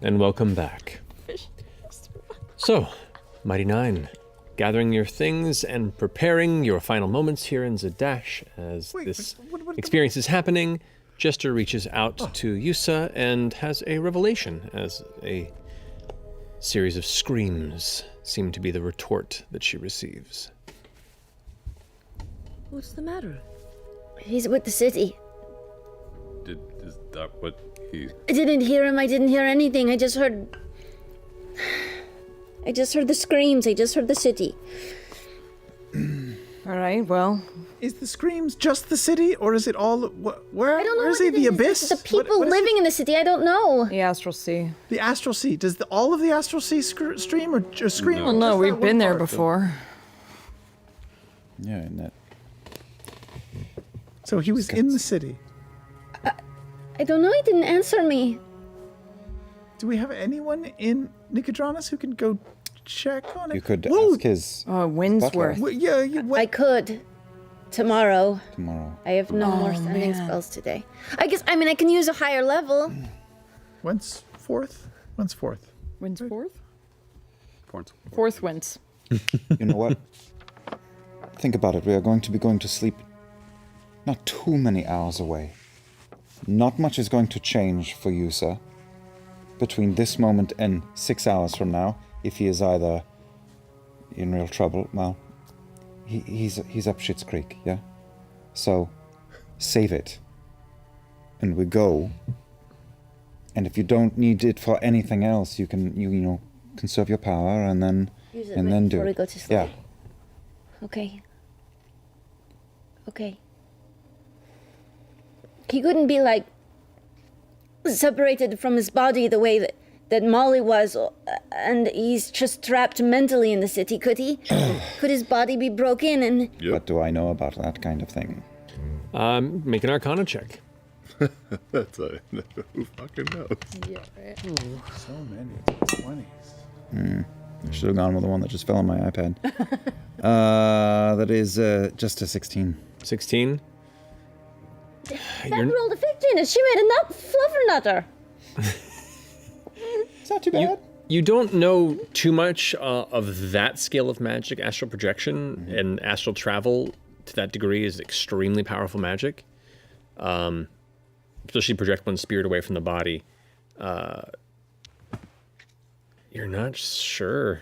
and welcome back. So, Mighty Nine, gathering your things and preparing your final moments here in Zadash as this experience is happening. Jester reaches out to Yusa and has a revelation as a series of screams seem to be the retort that she receives. What's the matter? He's with the city. Is that what he... I didn't hear him. I didn't hear anything. I just heard the screams. I just heard the city. All right, well... Is the screams just the city, or is it all... Where, I don't know. where is he? The abyss? The people What is living in the city. I don't know. The Astral Sea. The Astral Sea. Does all of the Astral Sea stream or scream? Well, no, we've been there before. Yeah, and that... So he was in the city. I don't know. He didn't answer me. Do we have anyone in Nicodranas who can go check on it? You could ask his... Windsworth. Well, yeah, I could. Tomorrow. Tomorrow. I have no more sending spells today. I can use a higher level. When's fourth? Wins fourth? Fourth. Fourth wins. You know what? Think about it. We are going to sleep not too many hours away. Not much is going to change for you, sir. Between this moment and 6 hours from now, if he is either in real trouble, well, he's up Schitt's Creek, yeah? So, save it. And we go. And if you don't need it for anything else, you can conserve your power and then Use it and then do before we it. go to sleep. Yeah. Okay. He couldn't be separated from his body the way that Molly was, and he's just trapped mentally in the city, could he? Could his body be broken and... Yep. What do I know about that kind of thing? Make an Arcana check. That's who fucking knows? Yeah, right. So many 20s. I should have gone with the one that just fell on my iPad. That is just a 16. 16? That rolled a 15 and she made a fluffernutter. It's not too bad. You don't know too much of that scale of magic. Astral projection and astral travel to that degree is extremely powerful magic. Especially project one's spirit away from the body. You're not sure,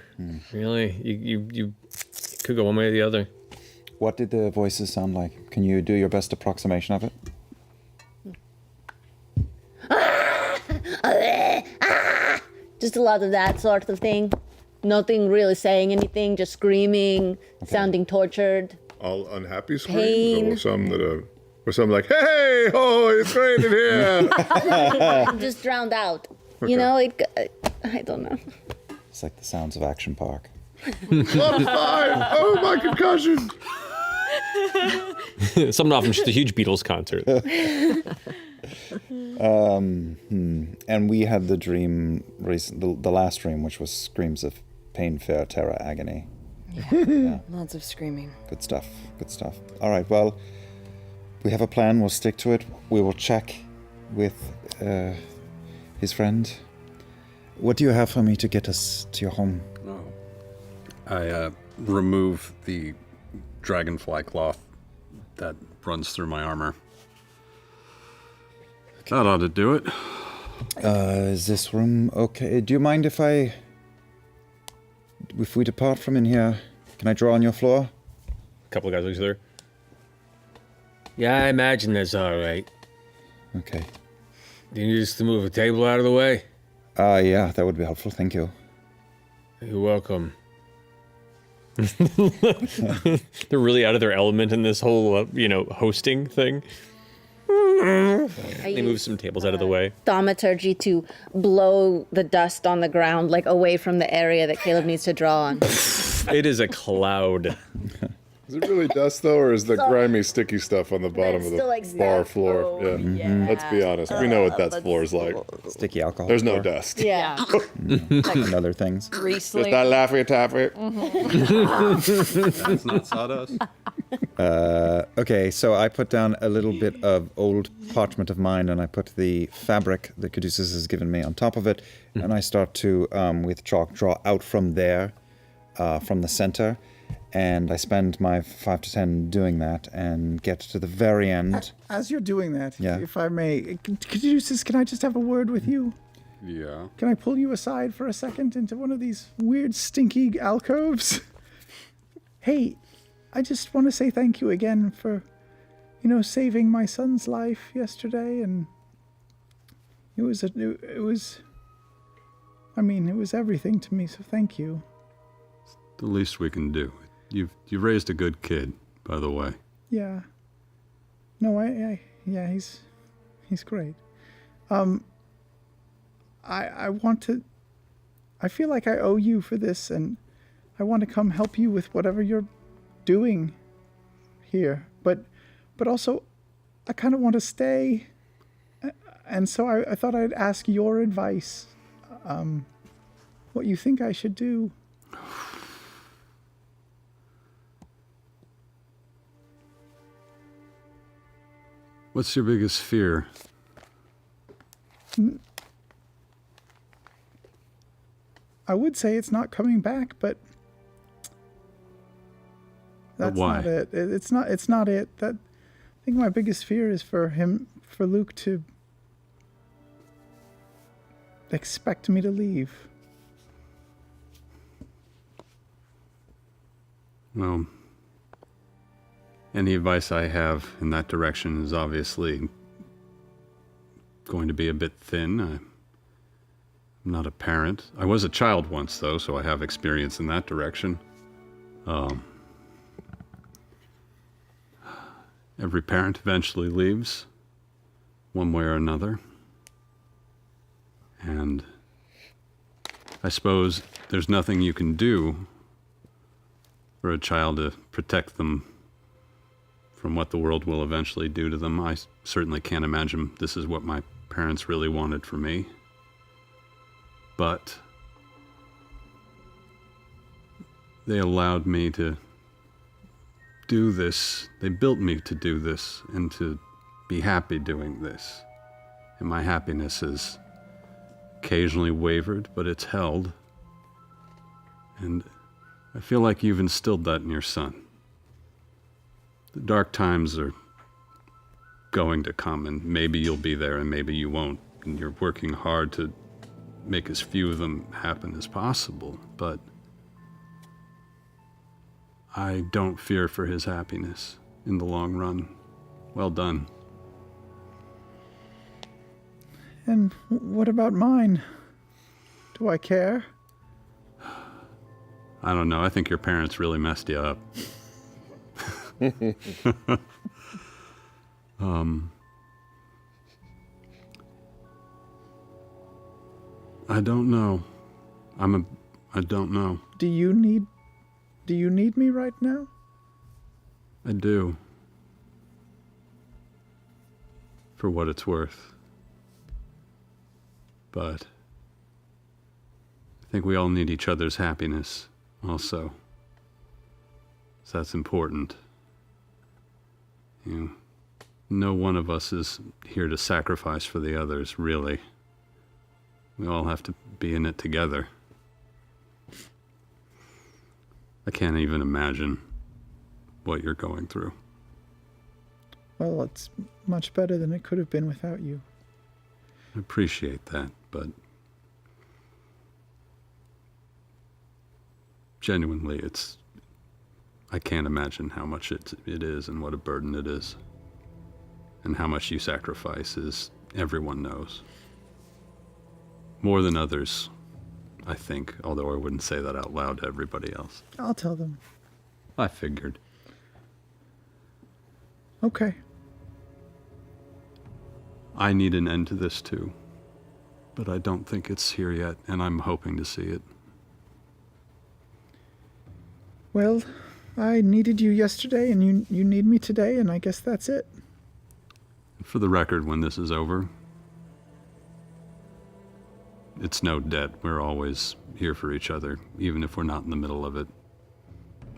really. You could go one way or the other. What did the voices sound like? Can you do your best approximation of it? Just a lot of that sort of thing. Nothing really saying anything, just screaming, sounding tortured. All unhappy Pain. screams? Or some like, hey, oh, it's great in here. Just drowned out. You know, I don't know. It's like the sounds of Action Park. I'm fine. Oh, my concussion. Something off from just a huge Beatles concert. And we had the dream, the last dream, which was screams of pain, fear, terror, agony. Yeah. Lots of screaming. Good stuff. All right, well, we have a plan. We'll stick to it. We will check with his friend. What do you have for me to get us to your home? I remove the dragonfly cloth that runs through my armor. Okay. That ought to do it. Is this room okay? Do you mind if we depart from in here, can I draw on your floor? A couple of guys look at each other. Yeah, I imagine that's all right. Okay. Do you need us to move a table out of the way? Yeah, that would be helpful. Thank you. You're welcome. They're really out of their element in this whole, hosting thing. They move some tables out of the way. Thaumaturgy to blow the dust on the ground, away from the area that Caleb needs to draw on. It is a cloud. Is it really dust, though, or is the grimy, sticky stuff on the bottom of still, the bar floor? Oh, yeah. Let's be honest. We know what that floor's like. Sticky alcohol. There's no floor. dust. Yeah. And other things. Greasely. Just that Laffy Taffy. That's not sawdust. Okay, so I put down a little bit of old parchment of mine, and I put the fabric that Caduceus has given me on top of it, and I start to, with chalk, draw out from there, from the center, and I spend my 5 to 10 doing that, and get to the very end. As you're doing that, Yeah. if I may, Caduceus, can I just have a word with you? Yeah. Can I pull you aside for a second into one of these weird, stinky alcoves? Hey, I just want to say thank you again for, saving my son's life yesterday, and it was everything to me, so thank you. The least we can do. You've raised a good kid, by the way. Yeah. No, yeah, he's great. I feel like I owe you for this, and I want to come help you with whatever you're doing here. But also, I kind of want to stay, and so I thought I'd ask your advice. What you think I should do. What's your biggest fear? I would say it's not coming back, but that's why? not it. It's not it. I think my biggest fear is for Luke to expect me to leave. Well, any advice I have in that direction is obviously going to be a bit thin. I'm not a parent. I was a child once, though, so I have experience in that direction. Every parent eventually leaves, one way or another. And I suppose there's nothing you can do for a child to protect them from what the world will eventually do to them. I certainly can't imagine this is what my parents really wanted for me. But they allowed me to do this. They built me to do this and to be happy doing this. And my happiness has occasionally wavered, but it's held. And I feel like you've instilled that in your son. The dark times are going to come, and maybe you'll be there and maybe you won't. And you're working hard to make as few of them happen as possible, but I don't fear for his happiness in the long run. Well done. And what about mine? Do I care? I don't know. I think your parents really messed you up. I don't know. I don't know. Do you need me right now? I do. For what it's worth. But I think we all need each other's happiness also. So that's important. No one of us is here to sacrifice for the others, really. We all have to be in it together. I can't even imagine what you're going through. Well, it's much better than it could have been without you. I appreciate that, but genuinely, I can't imagine how much it is and what a burden it is. And how much you sacrifice is, everyone knows. More than others, I think, although I wouldn't say that out loud to everybody else. I'll tell them. I figured. Okay. I need an end to this too. But I don't think it's here yet, and I'm hoping to see it. Well, I needed you yesterday, and you need me today, and I guess that's it. For the record, when this is over, it's no debt. We're always here for each other, even if we're not in the middle of it.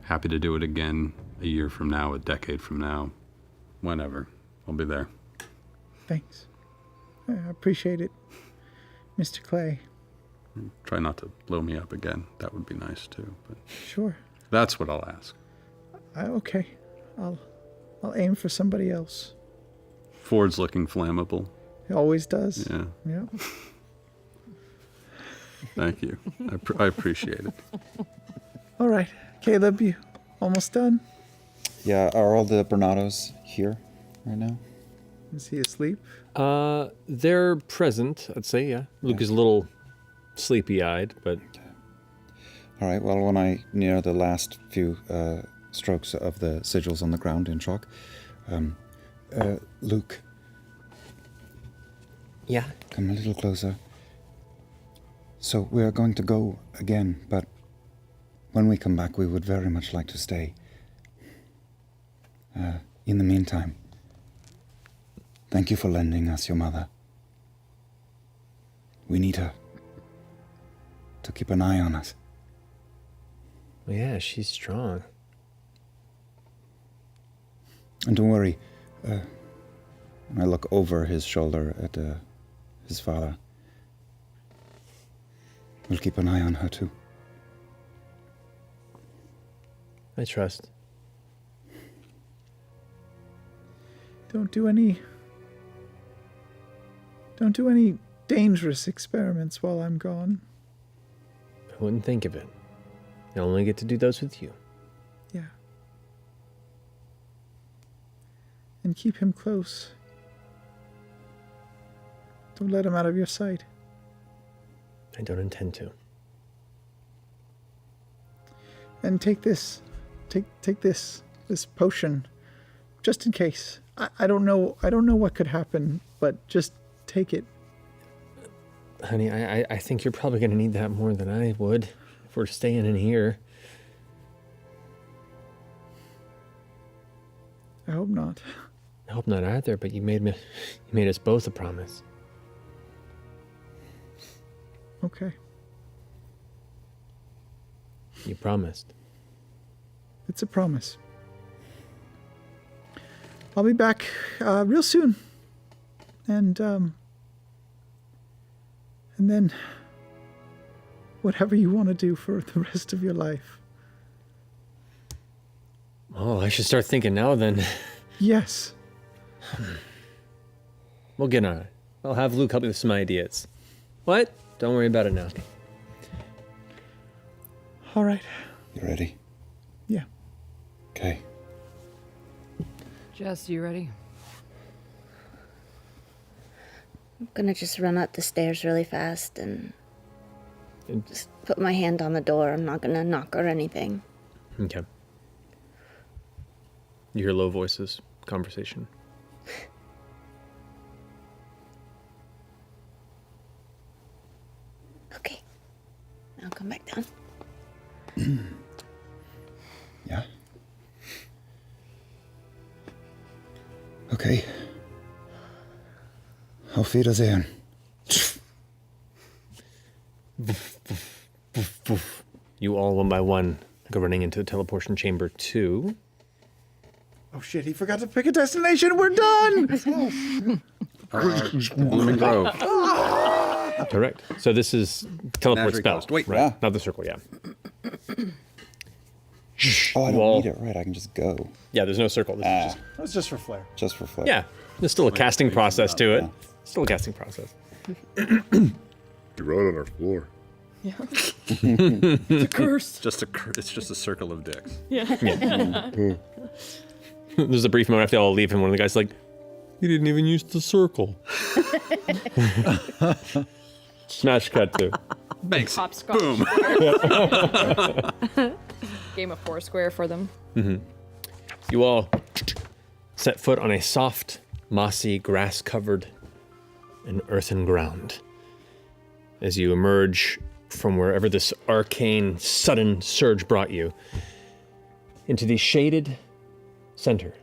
Happy to do it again a year from now, a decade from now, whenever. I'll be there. Thanks. I appreciate it, Mr. Clay. Try not to blow me up again. That would be nice too. But Sure. that's what I'll ask. Okay. I'll aim for somebody else. Ford's looking flammable. He always does. Yeah. Yeah. Thank you. I appreciate it. All right. Caleb, you almost done? Yeah, are all the Bernados here right now? Is he asleep? They're present, I'd say, yeah. Luke is a little sleepy-eyed, but... All right, well, when I near the last few strokes of the sigils on the ground in chalk, Luke, Yeah? come a little closer. So we are going to go again, but when we come back, we would very much like to stay. In the meantime, thank you for lending us your mother. We need her to keep an eye on us. Yeah, she's strong. And don't worry, and I look over his shoulder at his father. We'll keep an eye on her too. I trust. Don't do any dangerous experiments while I'm gone. I wouldn't think of it. I only get to do those with you. Yeah. And keep him close. Don't let him out of your sight. I don't intend to. And take this. Take this potion. Just in case. I don't know what could happen, but just take it. Honey, I think you're probably going to need that more than I would if we're staying in here. I hope not. I hope not either, but you made us both a promise. Okay. You promised. It's a promise. I'll be back real soon. And then whatever you want to do for the rest of your life. Oh, I should start thinking now then. Yes. We'll get on it. I'll have Luke help me with some ideas. What? Don't worry about it now. All right. You ready? Yeah. Okay. Jess, you ready? I'm gonna just run up the stairs really fast and just put my hand on the door. I'm not gonna knock or anything. Okay. You hear low voices, conversation. Okay. I'll come back down. Yeah? Okay. Auf Wiedersehen. You all, one by one, go running into teleportation chamber 2. Oh shit, he forgot to pick a destination. We're done! Blooming Grove. Correct. So this is teleport Magic spell. Ghost. Wait. Right. Yeah. Not the circle, yeah. Oh, I don't Well- need it. Right, I can just go. Yeah, there's no circle. This is just, That was just for flair. Just for fun. yeah, there's still a casting process to it. Yeah. Still a casting process. You wrote on our floor. It's a curse. It's just a circle of dicks. There's a brief moment after they all leave, and one of the guys like, "You didn't even use the circle." Smash cut to. Banksy. Hopscotch. Boom. Game of Foursquare for them. You all set foot on a soft, mossy, grass-covered, and earthen ground as you emerge from wherever this arcane, sudden surge brought you into the shaded center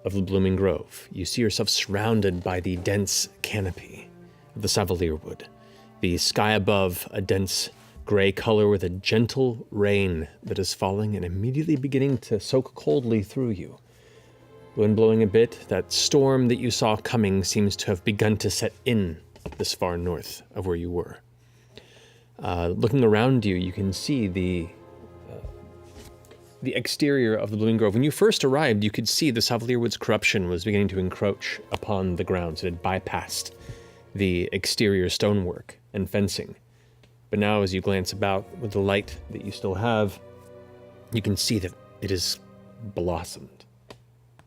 of the blooming grove. You see yourself surrounded by the dense canopy of the Savalier wood, the sky above a dense gray color with a gentle rain that is falling and immediately beginning to soak coldly through you. Wind blowing a bit, that storm that you saw coming seems to have begun to set in this far north of where you were. Looking around you, you can see the exterior of the Blooming Grove. When you first arrived, you could see the Savalier Woods corruption was beginning to encroach upon the grounds. It had bypassed the exterior stonework and fencing. But now, as you glance about with the light that you still have, you can see that it is blossomed.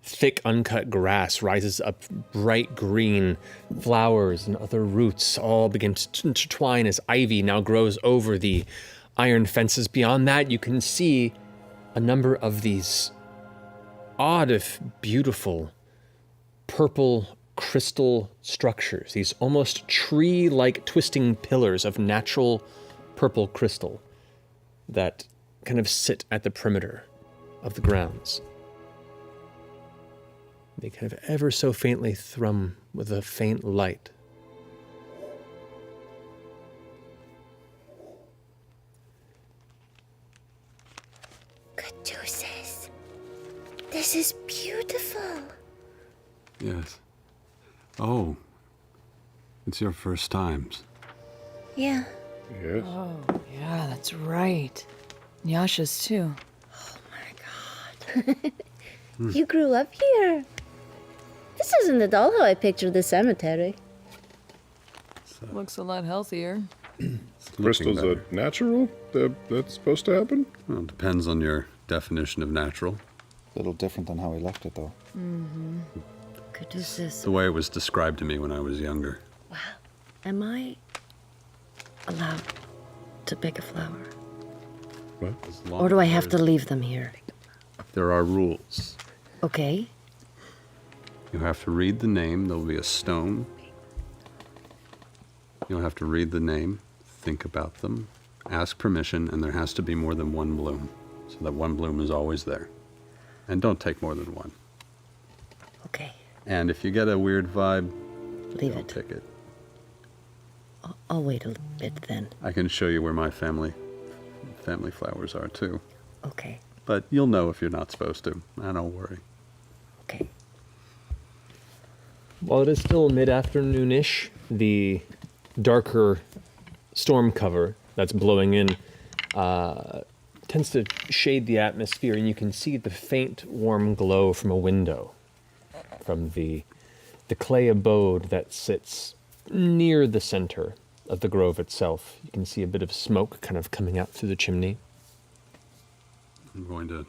Thick, uncut grass rises up, bright green flowers and other roots all begin to intertwine as ivy now grows over the iron fences. Beyond that, you can see a number of these odd, if beautiful, purple crystal structures, these almost tree-like twisting pillars of natural purple crystal that kind of sit at the perimeter of the grounds. They kind of ever so faintly thrum with a faint light. Caduceus, this is beautiful. Yes. Oh, it's your first times. Yeah. Yes. Oh, yeah, that's right. Nyasha's too. You grew up here. This isn't at all how I pictured the cemetery. Looks a lot healthier. Crystals are natural? That's supposed to happen? Well, it depends on your definition of natural. A little different than how we left it, though. Caduceus, The way it was described to me when I was younger. Am I allowed to pick a flower? What? As long Or do I as have to leave them here? There are rules. Okay. You have to read the name. There'll be a stone. You'll have to read the name, think about them, ask permission, and there has to be more than one bloom. So that one bloom is always there. And don't take more than one. Okay. And if you get a weird vibe, Leave don't it. pick it. I'll wait a bit then. I can show you where my family flowers are too. Okay. But you'll know if you're not supposed to. Don't worry. Okay. While it is still mid-afternoon-ish, the darker storm cover that's blowing in tends to shade the atmosphere, and you can see the faint, warm glow from a window from the clay abode that sits near the center of the grove itself. You can see a bit of smoke kind of coming out through the chimney. I'm going to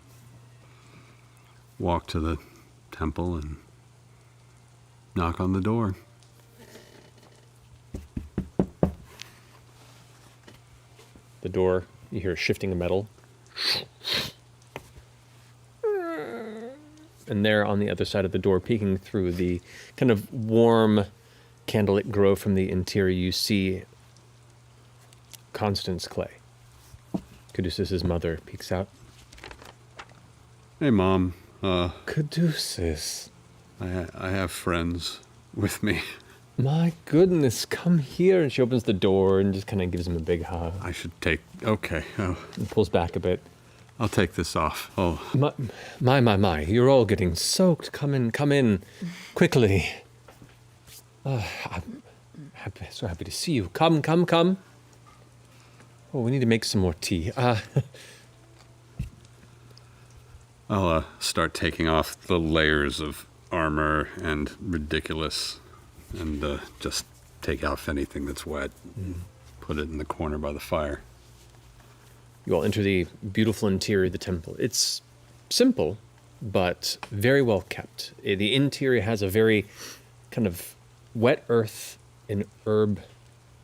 walk to the temple and knock on the door. The door, you hear shifting of metal. And there on the other side of the door, peeking through the kind of warm candlelit glow from the interior, you see Constance Clay. Caduceus' mother peeks out. Hey, Mom. Caduceus, I have friends with me. my goodness, come here. And she opens the door and just kind of gives him a big hug I should take... Okay. Oh, and pulls back a bit. I'll take this off. Oh, My, you're all getting soaked. Come in, quickly. I'm so happy to see you. Come. Oh, we need to make some more tea. I'll start taking off the layers of armor and ridiculous and just take off anything that's wet. Put it in the corner by the fire. You all enter the beautiful interior of the temple. It's simple, but very well kept. The interior has a very kind of wet earth and herb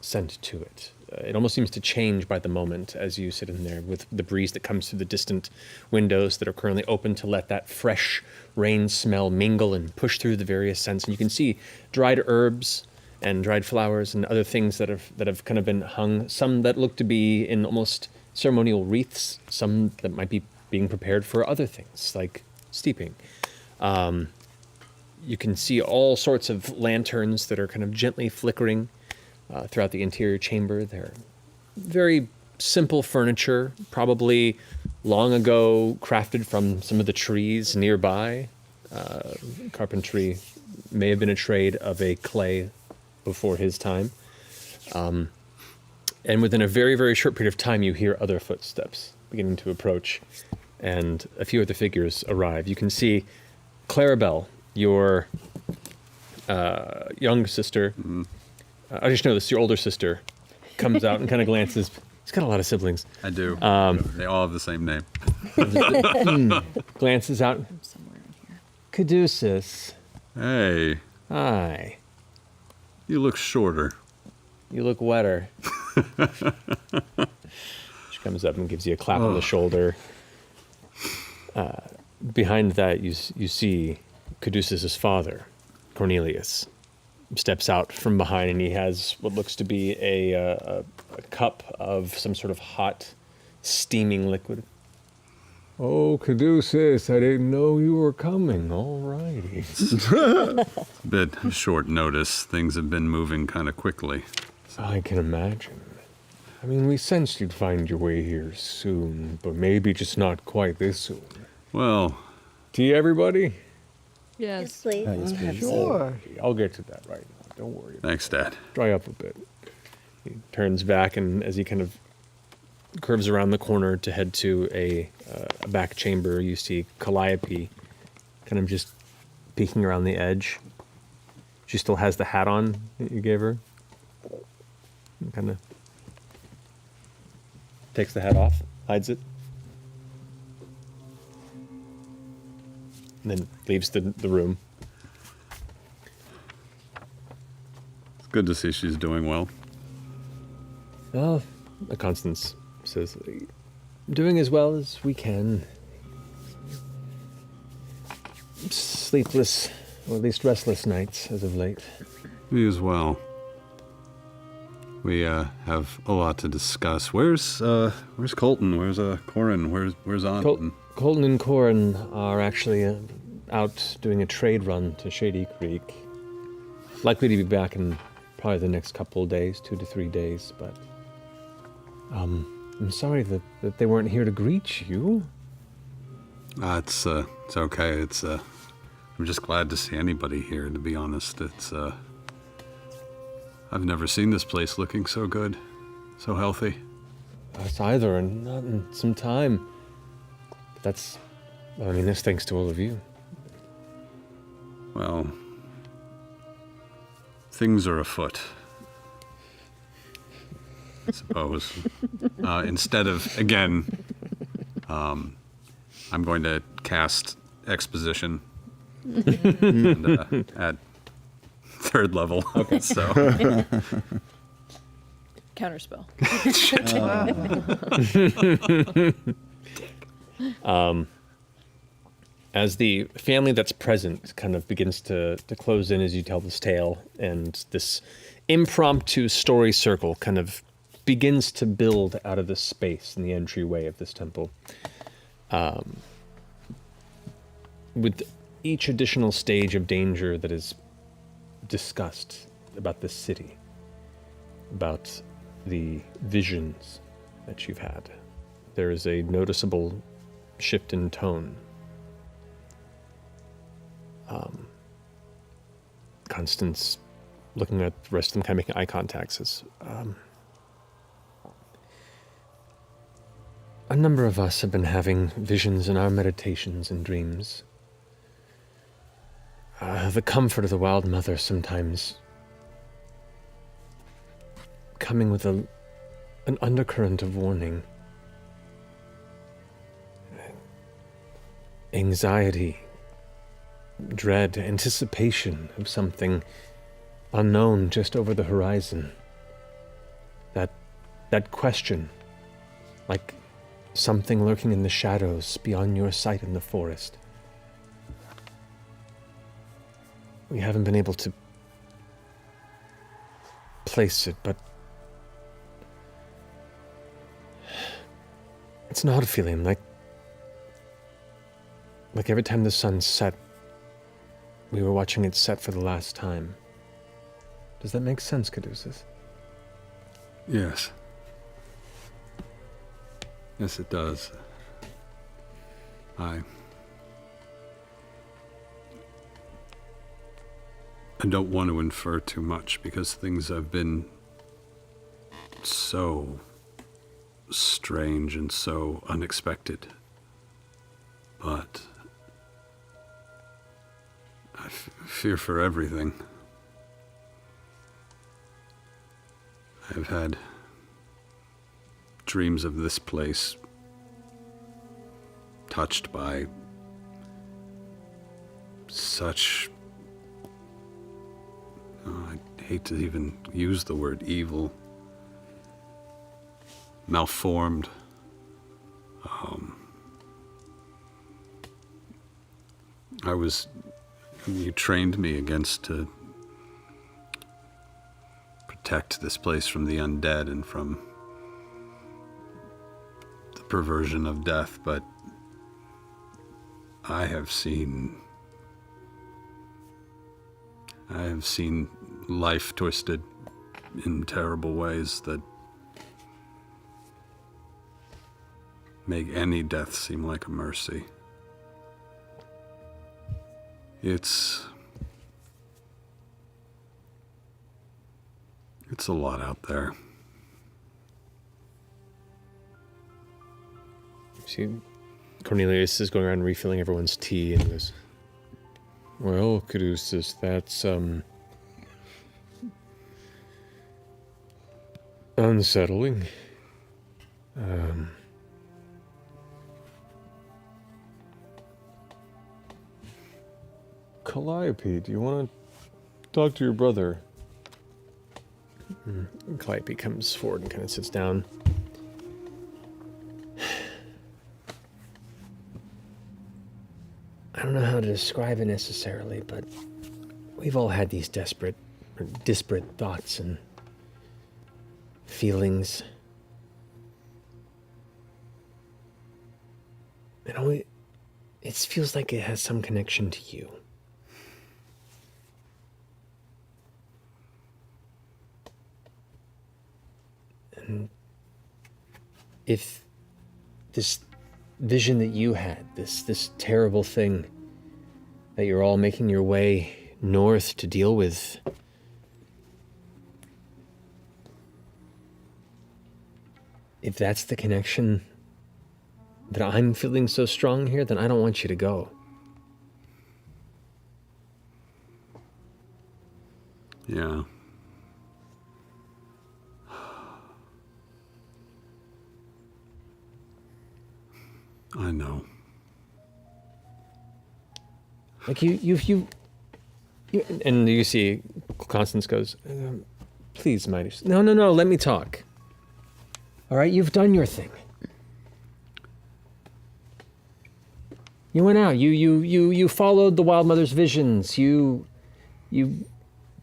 scent to it. It almost seems to change by the moment as you sit in there with the breeze that comes through the distant windows that are currently open to let that fresh rain smell mingle and push through the various scents. And you can see dried herbs and dried flowers and other things that have kind of been hung, some that look to be in almost ceremonial wreaths, some that might be being prepared for other things, like steeping. You can see all sorts of lanterns that are kind of gently flickering throughout the interior chamber. They're very simple furniture, probably long ago crafted from some of the trees nearby. Carpentry may have been a trade of a clay before his time. And within a very, very short period of time, you hear other footsteps beginning to approach, and a few other figures arrive. You can see Clarabelle, your young sister. I just know this, your older sister, comes out and kind of glances. He's got a lot of siblings. I do. They all have the same name. Glances out. Caduceus. Hey, Hi. you look shorter. You look wetter. She comes up and gives you a clap on the shoulder. Behind that, you see Caduceus' father, Cornelius, steps out from behind, and he has what looks to be a cup of some sort of hot, steaming liquid. Oh, Caduceus, I didn't know you were coming. All righty. Bit short notice. Things have been moving kind of quickly. I can imagine. I mean, we sensed you'd find your way here soon, but maybe just not quite this soon. Well, Tea, everybody? Yes, please. Yes, please. Sure. I'll get to that right now. Don't worry. thanks, Dad. Dry up a bit. He turns back, and as he kind of curves around the corner to head to a back chamber, you see Calliope kind of just peeking around the edge. She still has the hat on that you gave her. Kind of takes the hat off, hides it, and then leaves the room. It's good to see she's doing well. Well, Constance says, doing as well as we can. Sleepless, or at least restless nights as of late. Me as well. We have a lot to discuss. Where's Colton? Where's Corin? Where's Aunt? Colton and Corin are actually out doing a trade run to Shady Creek. Likely to be back in probably the next couple of days, 2 to 3 days, but I'm sorry that they weren't here to greet you. It's okay. I'm just glad to see anybody here, to be honest. I've never seen this place looking so good, so healthy. Us either, and not in some time. But that's thanks to all of you. Well, things are afoot, I suppose. Instead of, again, I'm going to cast Exposition and, at 3rd level. Okay. So. Counterspell. As the family that's present kind of begins to close in as you tell this tale, and this impromptu story circle kind of begins to build out of this space in the entryway of this temple. With each additional stage of danger that is discussed about this city, about the visions that you've had, there is a noticeable shift in tone. Constance, looking at the rest of them, kind of making eye contact, says, a number of us have been having visions in our meditations and dreams. The comfort of the Wild Mother sometimes coming with an undercurrent of warning. Anxiety, dread, anticipation of something unknown just over the horizon. That question, like something lurking in the shadows beyond your sight in the forest. We haven't been able to place it, but it's not a feeling like every time the sun set, we were watching it set for the last time. Does that make sense, Caduceus? Yes. Yes, it does. I don't want to infer too much because things have been so strange and so unexpected. But I fear for everything. I've had dreams of this place touched by such, I hate to even use the word evil, malformed. You trained me against to protect this place from the undead and from the perversion of death, but I have seen life twisted in terrible ways that make any death seem like a mercy. It's a lot out there. See, Cornelius is going around refilling everyone's tea and goes, well, Caduceus, that's, unsettling. Calliope, do you want to talk to your brother? Calliope comes forward and kind of sits down. I don't know how to describe it necessarily, but we've all had these disparate thoughts and feelings. And it feels like it has some connection to you. And if this vision that you had, this terrible thing that you're all making your way north to deal with, if that's the connection that I'm feeling so strong here, then I don't want you to go. Yeah. I know. Like you and you see Constance goes, please, Midas. No, let me talk. All right, you've done your thing. You went out. You followed the Wild Mother's visions. You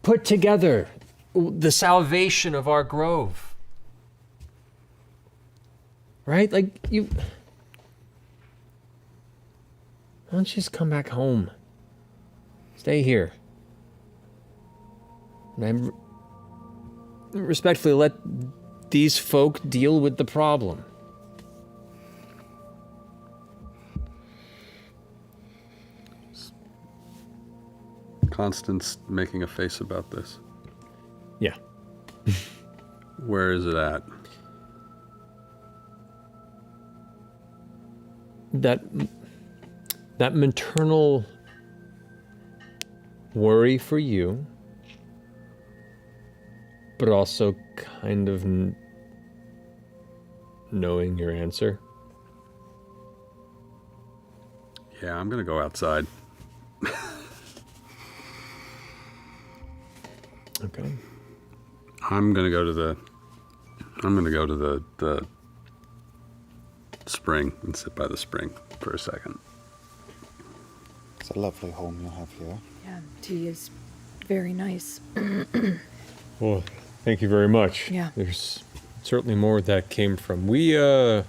put together the salvation of our grove. Right? Like you. Why don't you just come back home? Stay here. And I respectfully let these folk deal with the problem. Constance making a face about this. Yeah. Where is it at? That maternal worry for you, but also kind of knowing your answer. Yeah, I'm gonna go outside. Okay. I'm gonna go to the spring and sit by the spring for a second. It's a lovely home you have here. Yeah, tea is very nice. Well, thank you very much. Yeah. There's certainly more that came from. I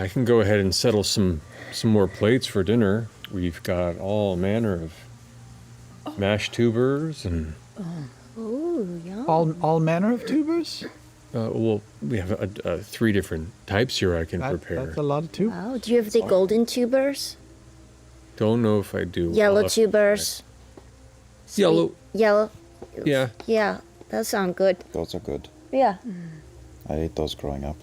can go ahead and settle some more plates for dinner. We've got all manner of mashed tubers and Oh, yeah. All manner of tubers? Well, we have 3 different types here I can prepare. That's a lot too. Oh, do you have the golden tubers? Don't know if I do. Yellow tubers? Yellow. Yellow? Yeah. Yeah, that sound good. Those are good. Yeah. I ate those growing up.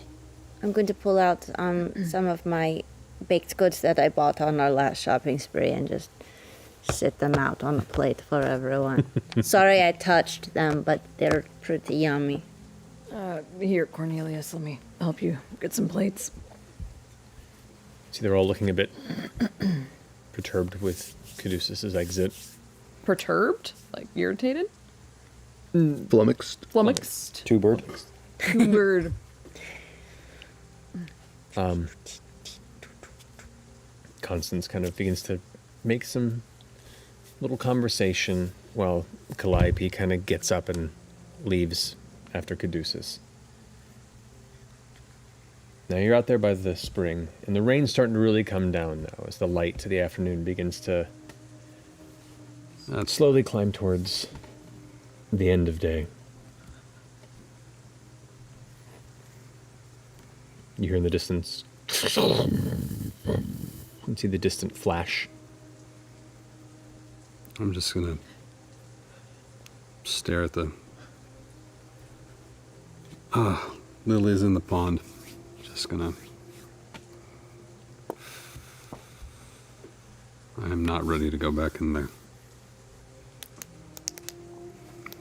I'm going to pull out some of my baked goods that I bought on our last shopping spree and just sit them out on a plate for everyone. Sorry I touched them, but they're pretty yummy. Here, Cornelius, let me help you get some plates. See, they're all looking a bit perturbed with Caduceus's exit. Perturbed? Like irritated? Flummoxed. Flummoxed? Two-bird. Bird. Constance kind of begins to make some little conversation while Calliope kind of gets up and leaves after Caduceus. Now you're out there by the spring, and the rain's starting to really come down now as the light to the afternoon begins to slowly climb towards the end of day. You hear in the distance, you can see the distant flash. I'm just gonna stare at the lilies in the pond. Just gonna. I am not ready to go back in there.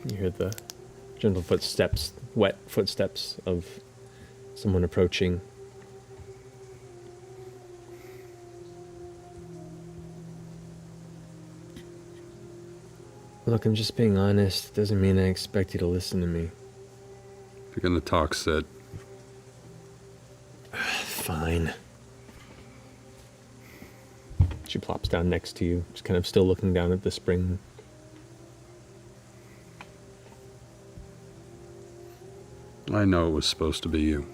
You hear the gentle footsteps, wet footsteps of someone approaching. Look, I'm just being honest. Doesn't mean I expect you to listen to me. If you're gonna talk, Sid. Fine. She plops down next to you, just kind of still looking down at the spring. I know it was supposed to be you.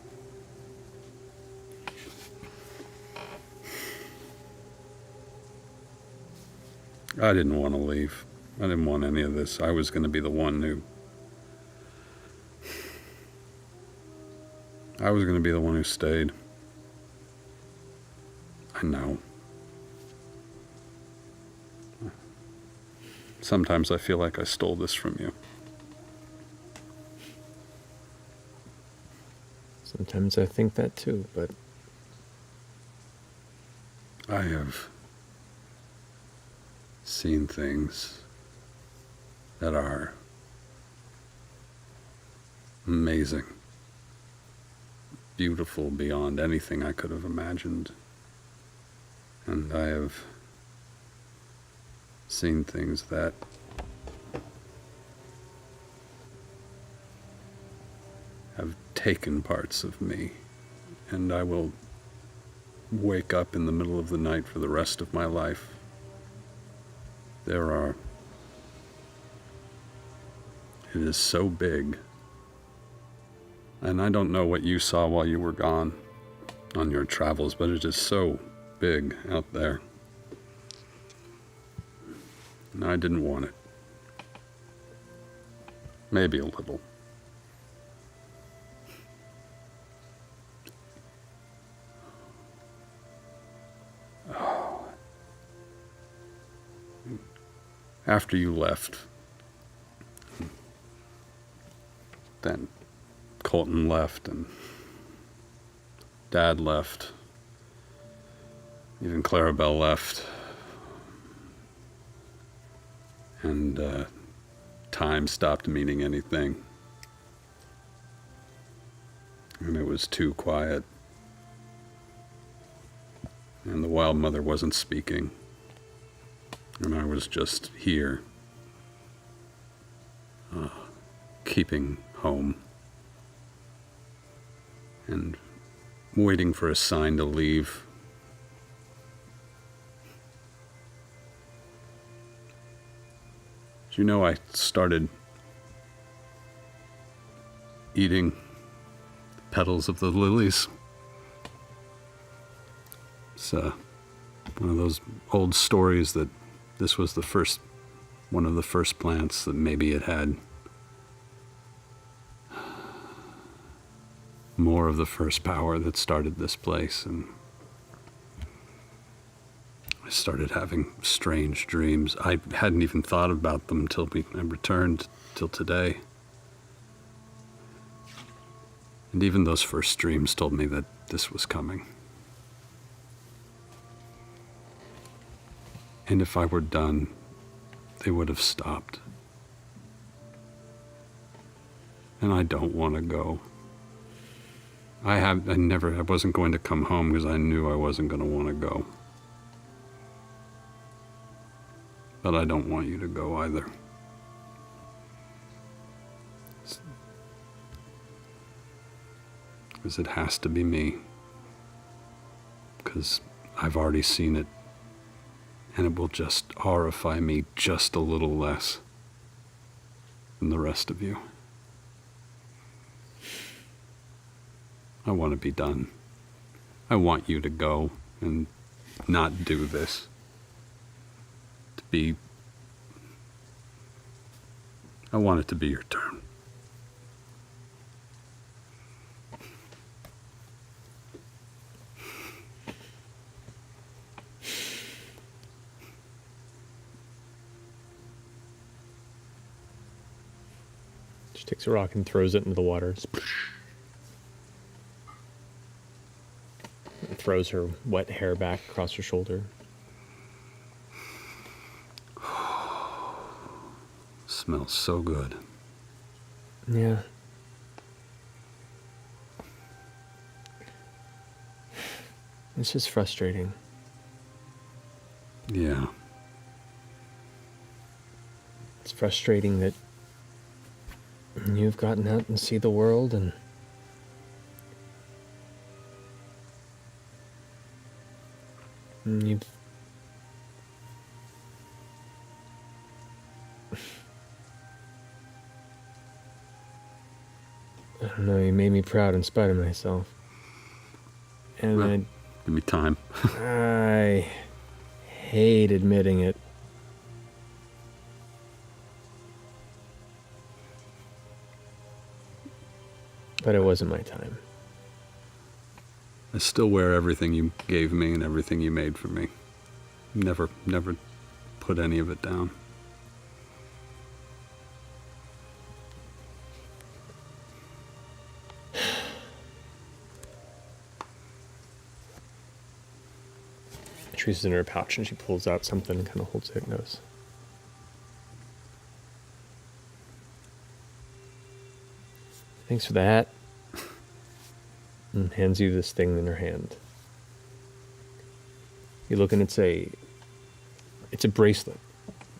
I didn't want to leave. I didn't want any of this. I was going to be the one who... I was going to be the one who stayed. I know. Sometimes I feel like I stole this from you. Sometimes I think that too, but... I have seen things that are amazing, beautiful beyond anything I could have imagined. And I have seen things that have taken parts of me, and I will wake up in the middle of the night for the rest of my life. It is so big. And I don't know what you saw while you were gone on your travels, but it is so big out there. And I didn't want it. Maybe a little. After you left, then Colton left and Dad left, even Clarabelle left, and time stopped meaning anything, and it was too quiet, and the Wild Mother wasn't speaking. And I was just here, keeping home, and waiting for a sign to leave. Do you know I started eating the petals of the lilies? It's one of those old stories that this was one of the first plants that maybe it had more of the first power that started this place, and I started having strange dreams. I hadn't even thought about them till I returned, till today. And even those first dreams told me that this was coming. And if I were done, they would have stopped. And I don't want to go. I wasn't going to come home because I knew I wasn't going to want to go. But I don't want you to go either. Because it has to be me. Because I've already seen it. And it will just horrify me just a little less than the rest of you. I want to be done. I want you to go and not do this. I want it to be your turn. She takes a rock and throws it into the water. And throws her wet hair back across her shoulder. Smells so good. Yeah. It's just frustrating. Yeah. It's frustrating that you've gotten out and see the world and you've I don't know, you made me proud in spite of myself. And Well, I give me time. I hate admitting it. But it wasn't my time. I still wear everything you gave me and everything you made for me. Never put any of it down. She reaches in her pouch and she pulls out something and kind of holds it and goes, "Thanks for that." And hands you this thing in her hand. You look and it's a bracelet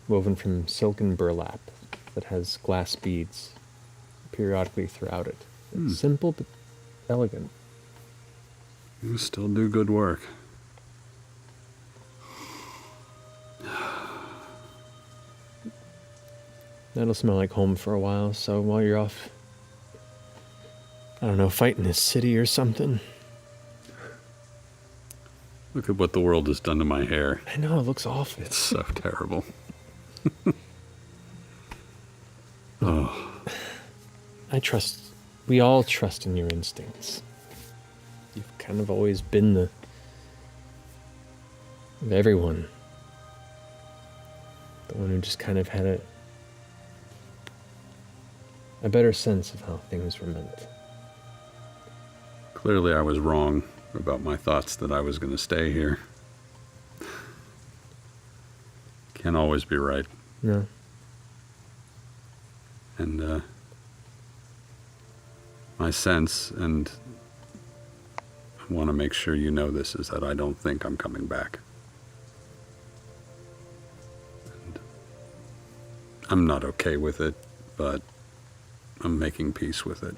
woven from silk and burlap that has glass beads periodically throughout it. It's simple but elegant. You still do good work. That'll smell like home for a while, so while you're off, I don't know, fighting this city or something. Look at what the world has done to my hair. I know, it looks awful. It's so terrible. Oh, We all trust in your instincts. You've kind of always been of everyone. The one who just kind of had a better sense of how things were meant. clearly I was wrong about my thoughts that I was going to stay here. Can't always be right. No. And my sense, and I want to make sure you know this, is that I don't think I'm coming back. And I'm not okay with it, but I'm making peace with it.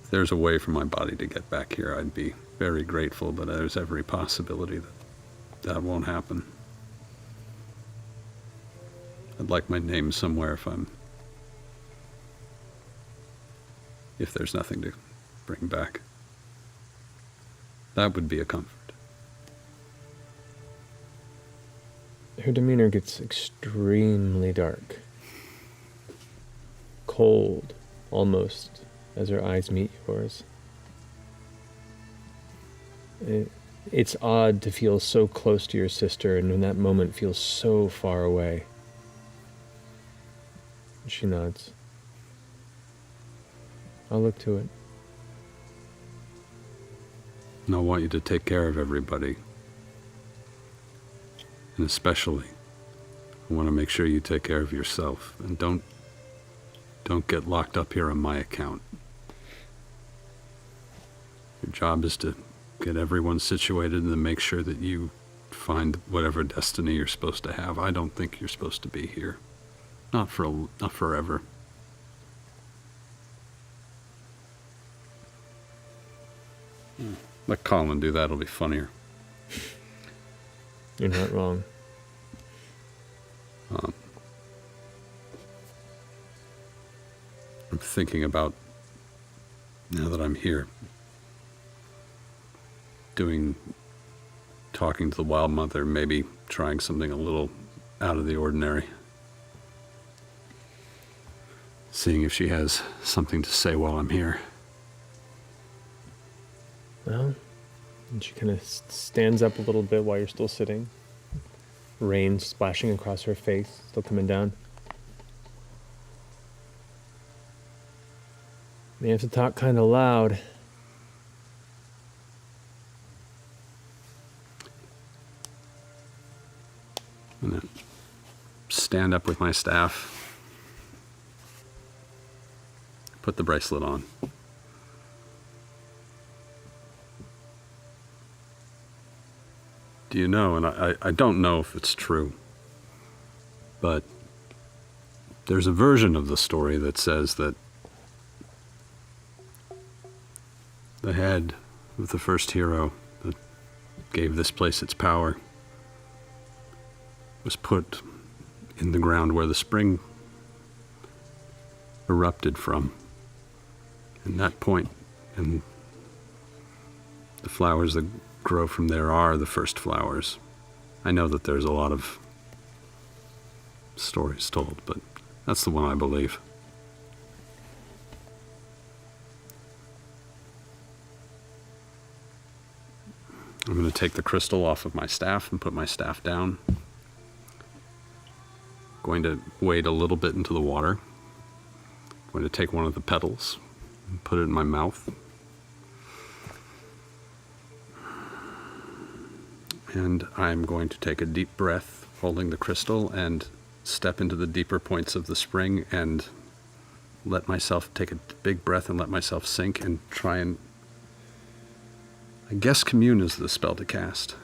If there's a way for my body to get back here, I'd be very grateful, but there's every possibility that won't happen. I'd like my name somewhere if there's nothing to bring back. That would be a comfort. Her demeanor gets extremely dark. cold, almost, as her eyes meet yours. It's odd to feel so close to your sister and in that moment feel so far away. She nods. I'll look to it. And I want you to take care of everybody. And especially, I want to make sure you take care of yourself. And don't get locked up here on my account. Your job is to get everyone situated and to make sure that you find whatever destiny you're supposed to have. I don't think you're supposed to be here. Not forever. Let Colin do that, it'll be funnier. You're not wrong. I'm thinking about, now that I'm here, talking to the Wild Mother, maybe trying something a little out of the ordinary. Seeing if she has something to say while I'm here. Well, and she kind of stands up a little bit while you're still sitting. Rain splashing across her face, still coming down. You have to talk kind of loud. I'm gonna stand up with my staff. Put the bracelet on. Do you know, and I don't know if it's true, but there's a version of the story that says that the head of the first hero that gave this place its power was put in the ground where the spring erupted from. And that point, and the flowers that grow from there are the first flowers. I know that there's a lot of stories told, but that's the one I believe. I'm going to take the crystal off of my staff and put my staff down. Going to wade a little bit into the water. Going to take one of the petals and put it in my mouth. And I'm going to take a deep breath, holding the crystal, and step into the deeper points of the spring and let myself take a big breath and let myself sink and try and, I guess commune is the spell to cast.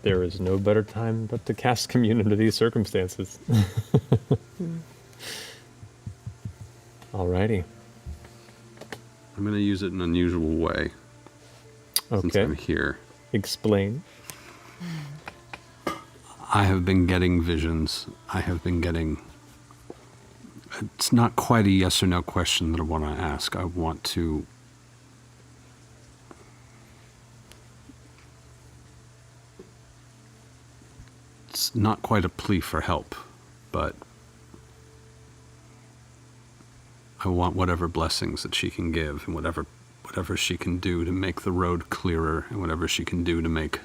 There is no better time but to cast commune under these circumstances. Alrighty. I'm going to use it in an unusual way. Since I'm here. Explain. I have been getting visions. I have been getting... It's not quite a yes or no question that I want to ask. I want to... It's not quite a plea for help, but I want whatever blessings that she can give and whatever she can do to make the road clearer and whatever she can do to make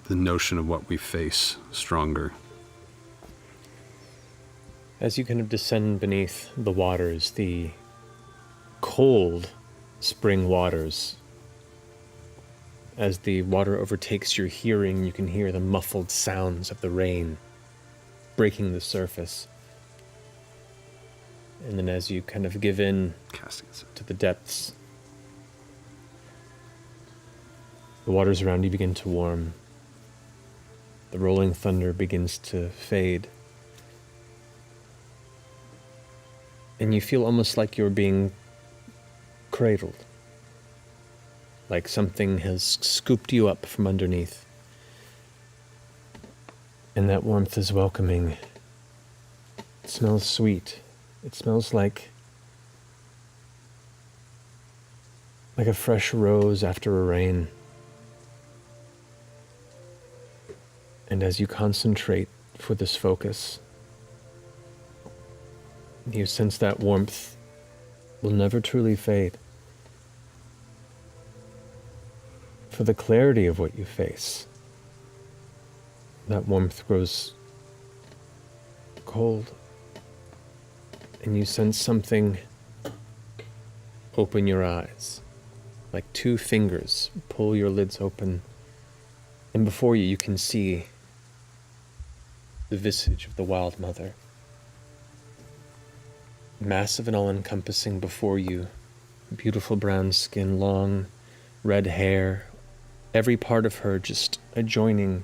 the notion of what we face stronger. As you kind of descend beneath the waters, the cold spring waters, as the water overtakes your hearing, you can hear the muffled sounds of the rain breaking the surface. And then as you kind of give in to the depths, the waters around you begin to warm. The rolling thunder begins to fade. And you feel almost like you're being cradled. Like something has scooped you up from underneath. And that warmth is welcoming. It smells sweet. It smells like a fresh rose after a rain. And as you concentrate for this focus, You sense that warmth will never truly fade. For the clarity of what you face, that warmth grows cold, and you sense something open your eyes, like 2 fingers pull your lids open, and before you, you can see the visage of the Wild Mother. Massive and all-encompassing before you, beautiful brown skin, long red hair, every part of her just adjoining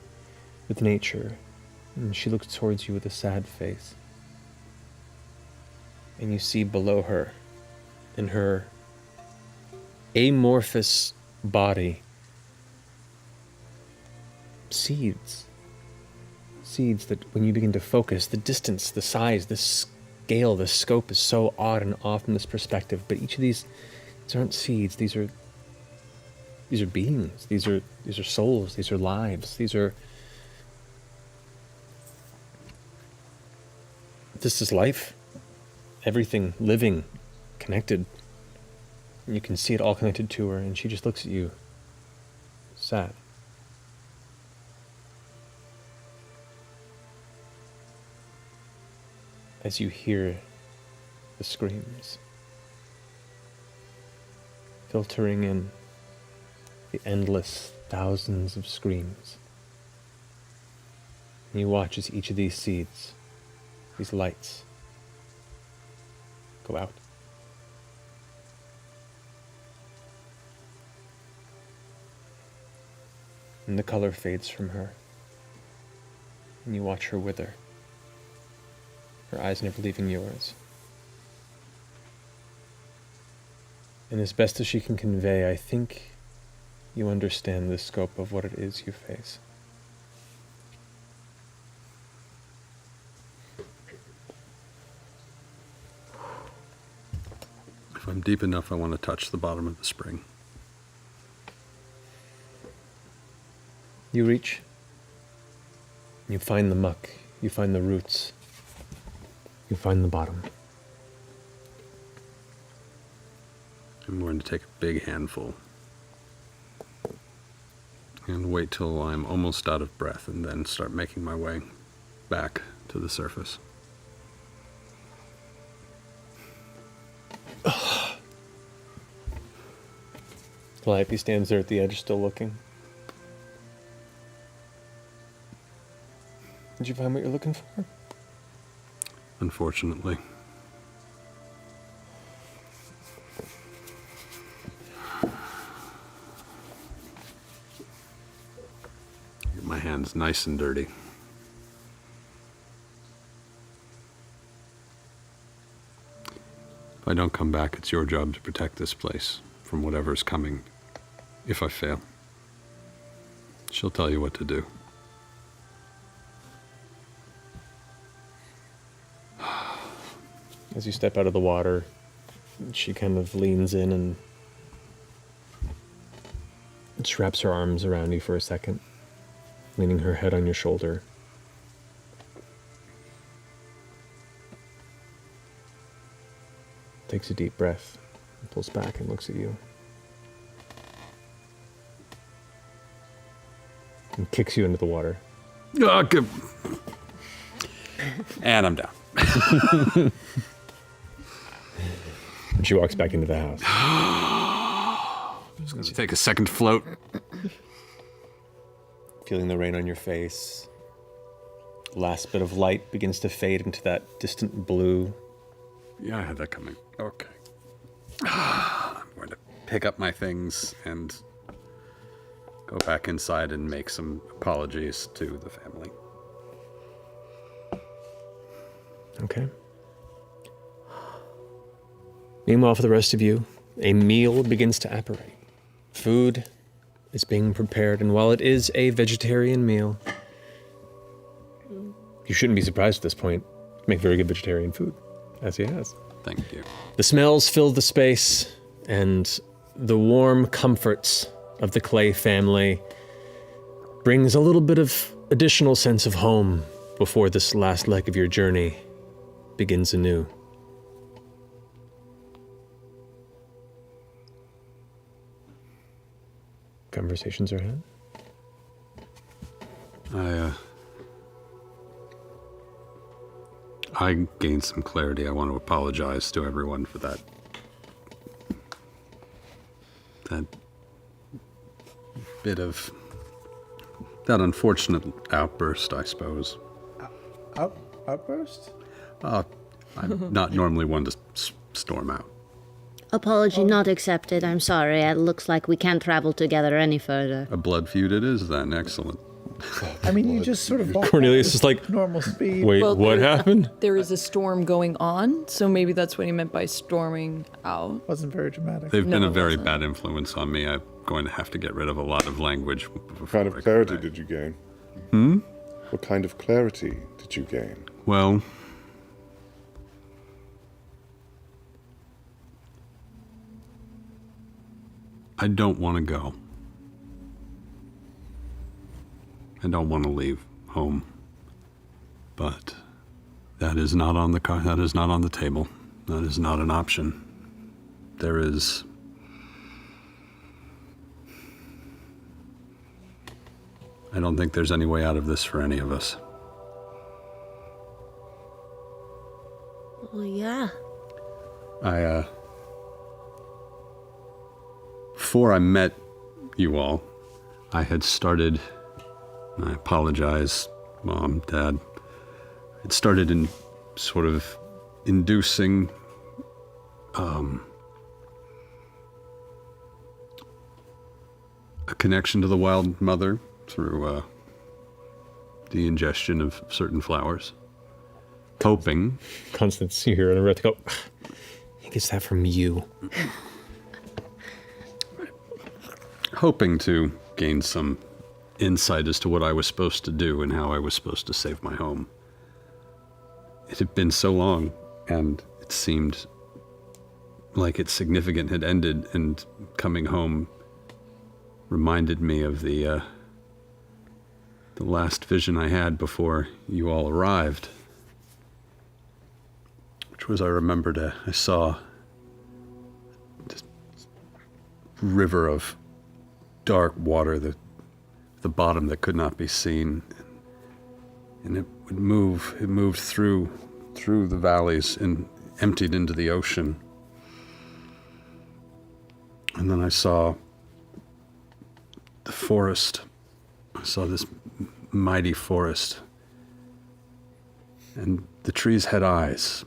with nature. And she looks towards you with a sad face. And you see below her, in her amorphous body, seeds. Seeds that when you begin to focus, the distance, the size, the scale, the scope is so odd and off from this perspective. But each of these aren't seeds. These are beings. These are souls. These are lives. This is life. Everything living, connected. And you can see it all connected to her, and she just looks at you, sad. As you hear the screams, filtering in the endless thousands of screams. And you watch as each of these seeds, these lights, go out. And the color fades from her. And you watch her wither, her eyes never leaving yours. And as best as she can convey, I think you understand the scope of what it is you face. If I'm deep enough, I want to touch the bottom of the spring. You reach, you find the muck, you find the roots, you find the bottom. I'm going to take a big handful and wait till I'm almost out of breath and then start making my way back to the surface. Calliope stands there at the edge, still looking. Did you find what you're looking for? Unfortunately. Get my hands nice and dirty. If I don't come back, it's your job to protect this place from whatever's coming if I fail. She'll tell you what to do. As you step out of the water, she kind of leans in and just wraps her arms around you for a second, leaning her head on your shoulder. Takes a deep breath, and pulls back and looks at you. And kicks you into the water. Oh, good. And I'm down. And she walks back into the house. Just going to take a second float. Feeling the rain on your face. Last bit of light begins to fade into that distant blue. Yeah, I had that coming. Okay. I'm going to pick up my things and go back inside and make some apologies to the family. Okay. Meanwhile, for the rest of you, a meal begins to apparate. Food is being prepared, and while it is a vegetarian meal, you shouldn't be surprised at this point. Make very good vegetarian food, as he has. Thank you. The smells fill the space, and the warm comforts of the Clay family brings a little bit of additional sense of home before this last leg of your journey begins anew. conversations are had? I gained some clarity. I want to apologize to everyone for that bit of that unfortunate outburst, I suppose. Outburst? I'm not normally one to storm out. Apology not accepted. I'm sorry. It looks like we can't travel together any further. A blood feud it is then. Excellent. I mean, you just sort of walked Cornelius out is like, with normal speed. wait, Well, what happened? There is a storm going on, so maybe that's what he meant by storming out. Wasn't very dramatic. They've No, been a it very wasn't. bad influence on me. I'm going to have to get rid of a lot of language. What kind of clarity did you gain? What kind of clarity did you gain? Well, I don't want to go. I don't want to leave home. But that is not on the that is not on the table. That is not an option. There is I don't think there's any way out of this for any of us. Well, yeah. Before I met you all, I had started, I apologize, Mom, Dad, it started in sort of inducing a connection to the Wild Mother through the ingestion of certain flowers. Hoping. Constance, you hear an erect go, he gets that from you. Hoping to gain some insight as to what I was supposed to do and how I was supposed to save my home. It had been so long, and it seemed like its significance had ended, and coming home reminded me of the last vision I had before you all arrived, which was I remembered I saw this river of dark water, the bottom that could not be seen, and it would move. It moved through the valleys and emptied into the ocean. And then I saw the forest. I saw this mighty forest, and the trees had eyes.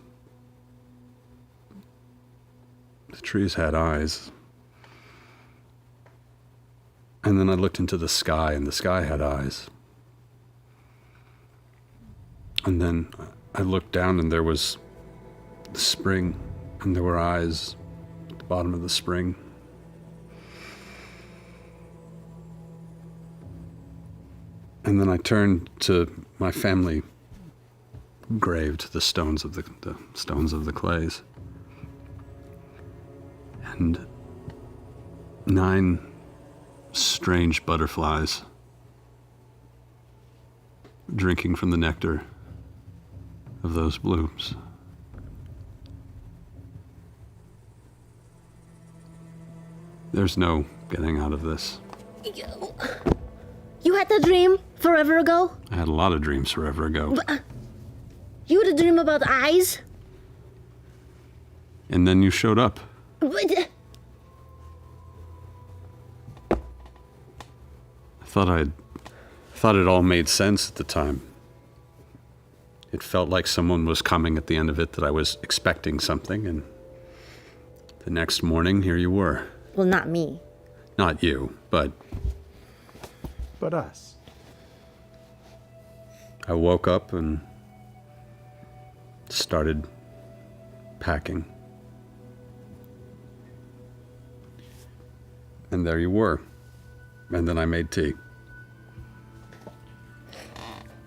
The trees had eyes. And then I looked into the sky, and the sky had eyes. And then I looked down, and there was the spring, and there were eyes at the bottom of the spring. And then I turned to my family grave, to the stones of the stones of the clays. And 9 strange butterflies drinking from the nectar of those blooms. There's no getting out of this. You had that dream forever ago? I had a lot of dreams forever ago. You had a dream about eyes? And then you showed up. But, I thought it all made sense at the time. It felt like someone was coming at the end of it, that I was expecting something, and the next morning, here you were. well, not me. Not you, but us. I woke up and started packing. And there you were. And then I made tea.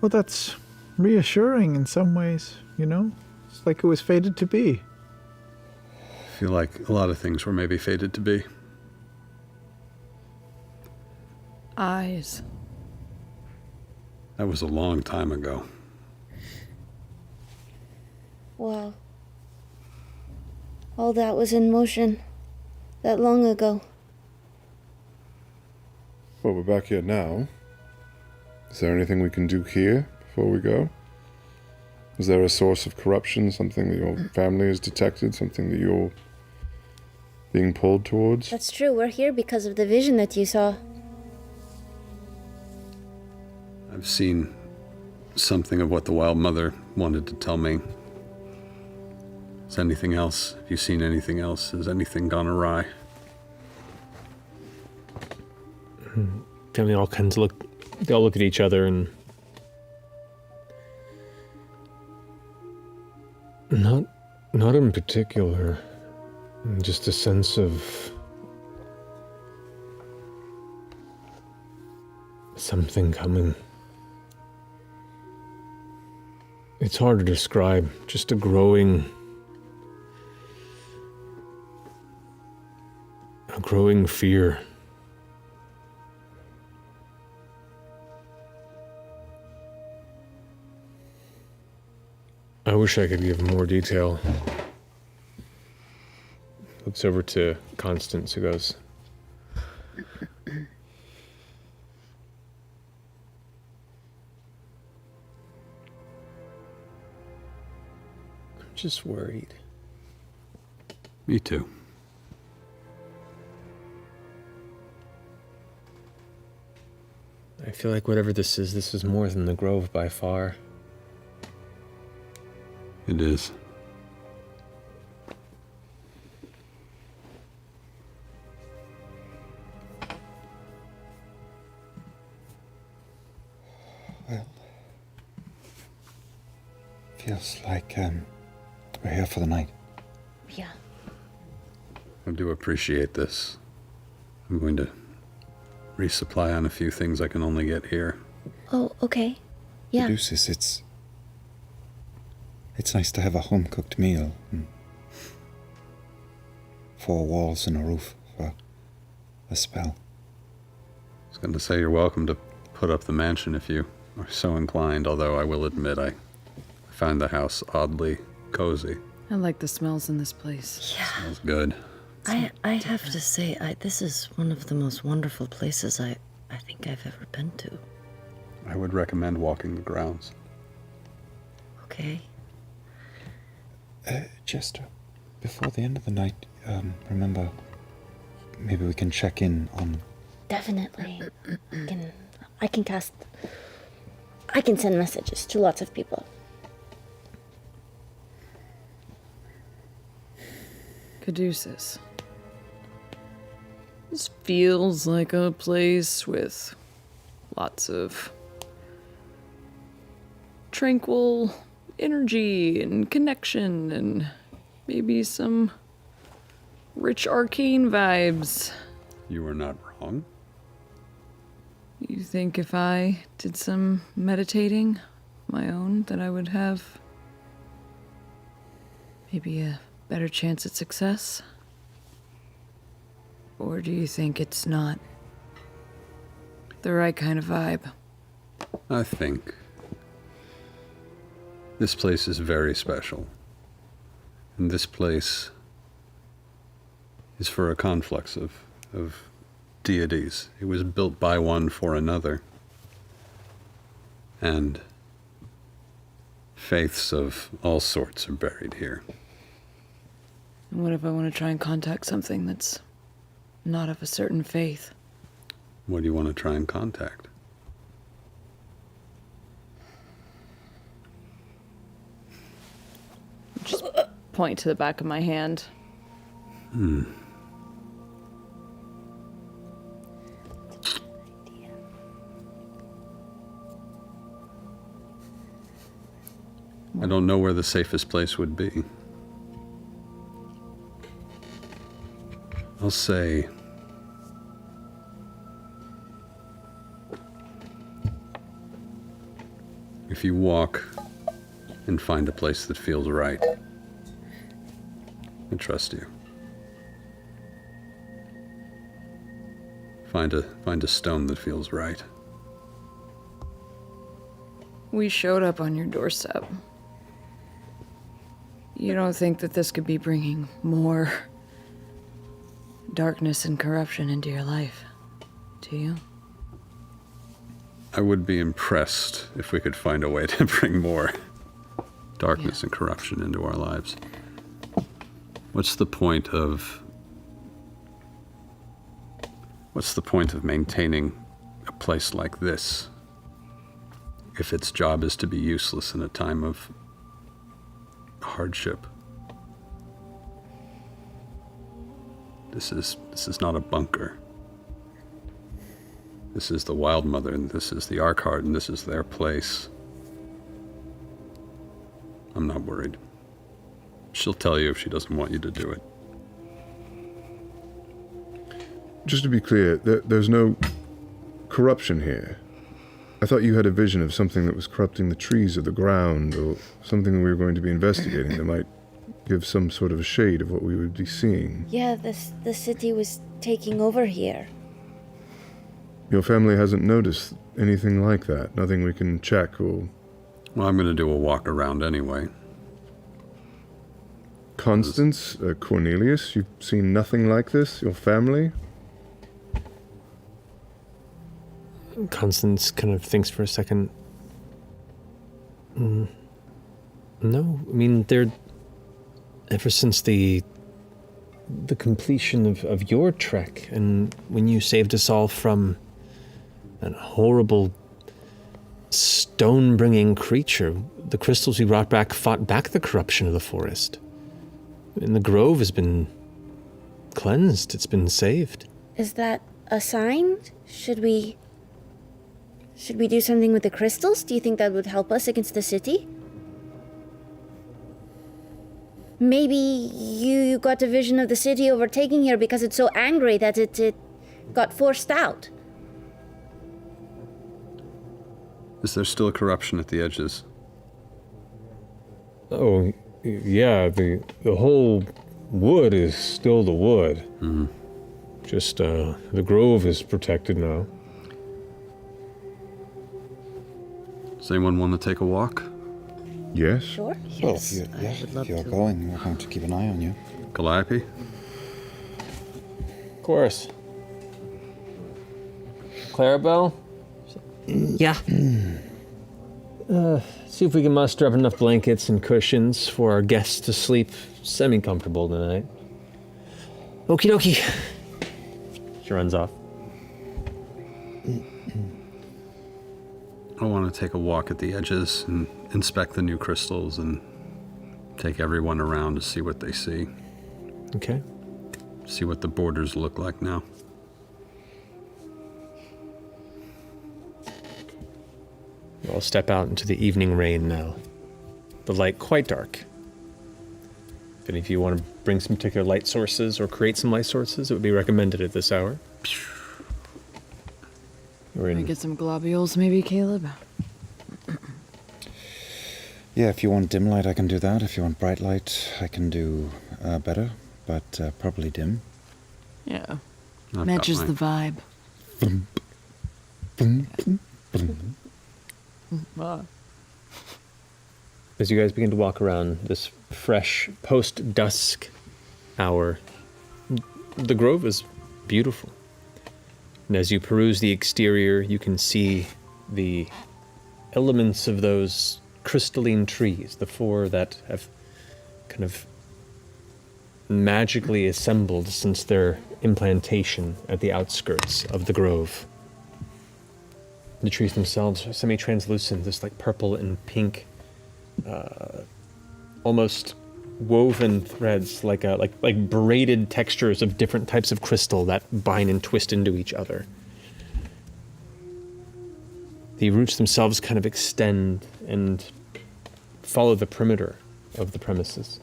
Well, that's reassuring in some ways, you know? It's like it was fated to be. I feel like a lot of things were maybe fated to be. Eyes. That was a long time ago. Wow. All that was in motion that long ago. Well, we're back here now. Is there anything we can do here before we go? Is there a source of corruption, something that your family has detected, something that you're being pulled towards? That's true. We're here because of the vision that you saw. I've seen something of what the Wild Mother wanted to tell me. Is anything else? Have you seen anything else? Has anything gone awry? Family all kinds of they all look at each other and not in particular, just a sense of something coming. It's hard to describe, just a growing fear. I wish I could give more detail. Looks over to Constance, who goes, I'm just worried. Me too. I feel like whatever this is more than the Grove by far. It is. Well, feels like we're here for the night. Yeah. I do appreciate this. I'm going to resupply on a few things I can only get here. Oh, okay. Yeah. Caduceus, it's nice to have a home-cooked meal. Four walls and a roof for a spell. I was going to say you're welcome to put up the mansion if you are so inclined, although I will admit I found the house oddly cozy. I like the smells in this place. Smells good. I have to say, this is one of the most wonderful places I think I've ever been to. I would recommend walking the grounds. Okay. Jester, before the end of the night, remember, maybe we can check in on... Definitely. I can send messages to lots of people. Caduceus. This feels like a place with lots of tranquil energy and connection and maybe some rich arcane vibes. You were not wrong. You think if I did some meditating my own that I would have maybe a better chance at success? Or do you think it's not the right kind of vibe? I think this place is very special. And this place is for a conflux of deities. It was built by one for another. And faiths of all sorts are buried here. And what if I want to try and contact something that's not of a certain faith? What do you want to try and contact? Just point to the back of my hand. I don't know where the safest place would be. I'll say if you walk and find a place that feels right, I trust you. Find a stone that feels right. We showed up on your doorstep. You don't think that this could be bringing more darkness and corruption into your life, do you? I would be impressed if we could find a way to bring more darkness and corruption into our lives. What's the point of maintaining a place like this if its job is to be useless in a time of hardship? This is not a bunker. This is the Wild Mother, and this is the Arkheart, and this is their place. I'm not worried. She'll tell you if she doesn't want you to do it. Just to be clear, there's no corruption here. I thought you had a vision of something that was corrupting the trees or the ground, or something that we were going to be investigating that might give some sort of a shade of what we would be seeing. Yeah, the city was taking over here. Your family hasn't noticed anything like that? Nothing we can check or... Well, I'm going to do a walk around anyway. Constance, Cornelius, you've seen nothing like this? Your family? Constance kind of thinks for a second. No, I mean, they're... Ever since the completion of your trek, and when you saved us all from that horrible stone-bringing creature, the crystals we brought back fought back the corruption of the forest. And the grove has been cleansed, it's been saved. Is that a sign? Should we do something with the crystals? Do you think that would help us against the city? Maybe you got a vision of the city overtaking here because it's so angry that it got forced out. Is there still corruption at the edges? Oh, yeah, the whole wood is still the wood. Mm-hmm. Just, the grove is protected now. Does anyone want to take a walk? Yes? Sure. Yes, Well, I would love if you're to. going, we're going to keep an eye on you. Calliope? Of course. Clarabelle? Yeah. See if we can muster up enough blankets and cushions for our guests to sleep semi-comfortable tonight. Okie dokie. She runs off. I want to take a walk at the edges and inspect the new crystals and take everyone around to see what they see. Okay. See what the borders look like now. I'll step out into the evening rain now. The light quite dark. If any of you want to bring some particular light sources or create some light sources, it would be recommended at this hour. We're Can I in. get some globules, maybe, Caleb? Yeah, if you want dim light, I can do that. If you want bright light, I can do better, but probably dim. Yeah. I've got Matches mine. the vibe. Wow. As you guys begin to walk around this fresh post-dusk hour, the grove is beautiful. And as you peruse the exterior, you can see the elements of those crystalline trees, the four that have kind of magically assembled since their implantation at the outskirts of the grove. The trees themselves are semi-translucent, this like purple and pink, almost woven threads, like braided textures of different types of crystal that bind and twist into each other. The roots themselves kind of extend and follow the perimeter of the premises.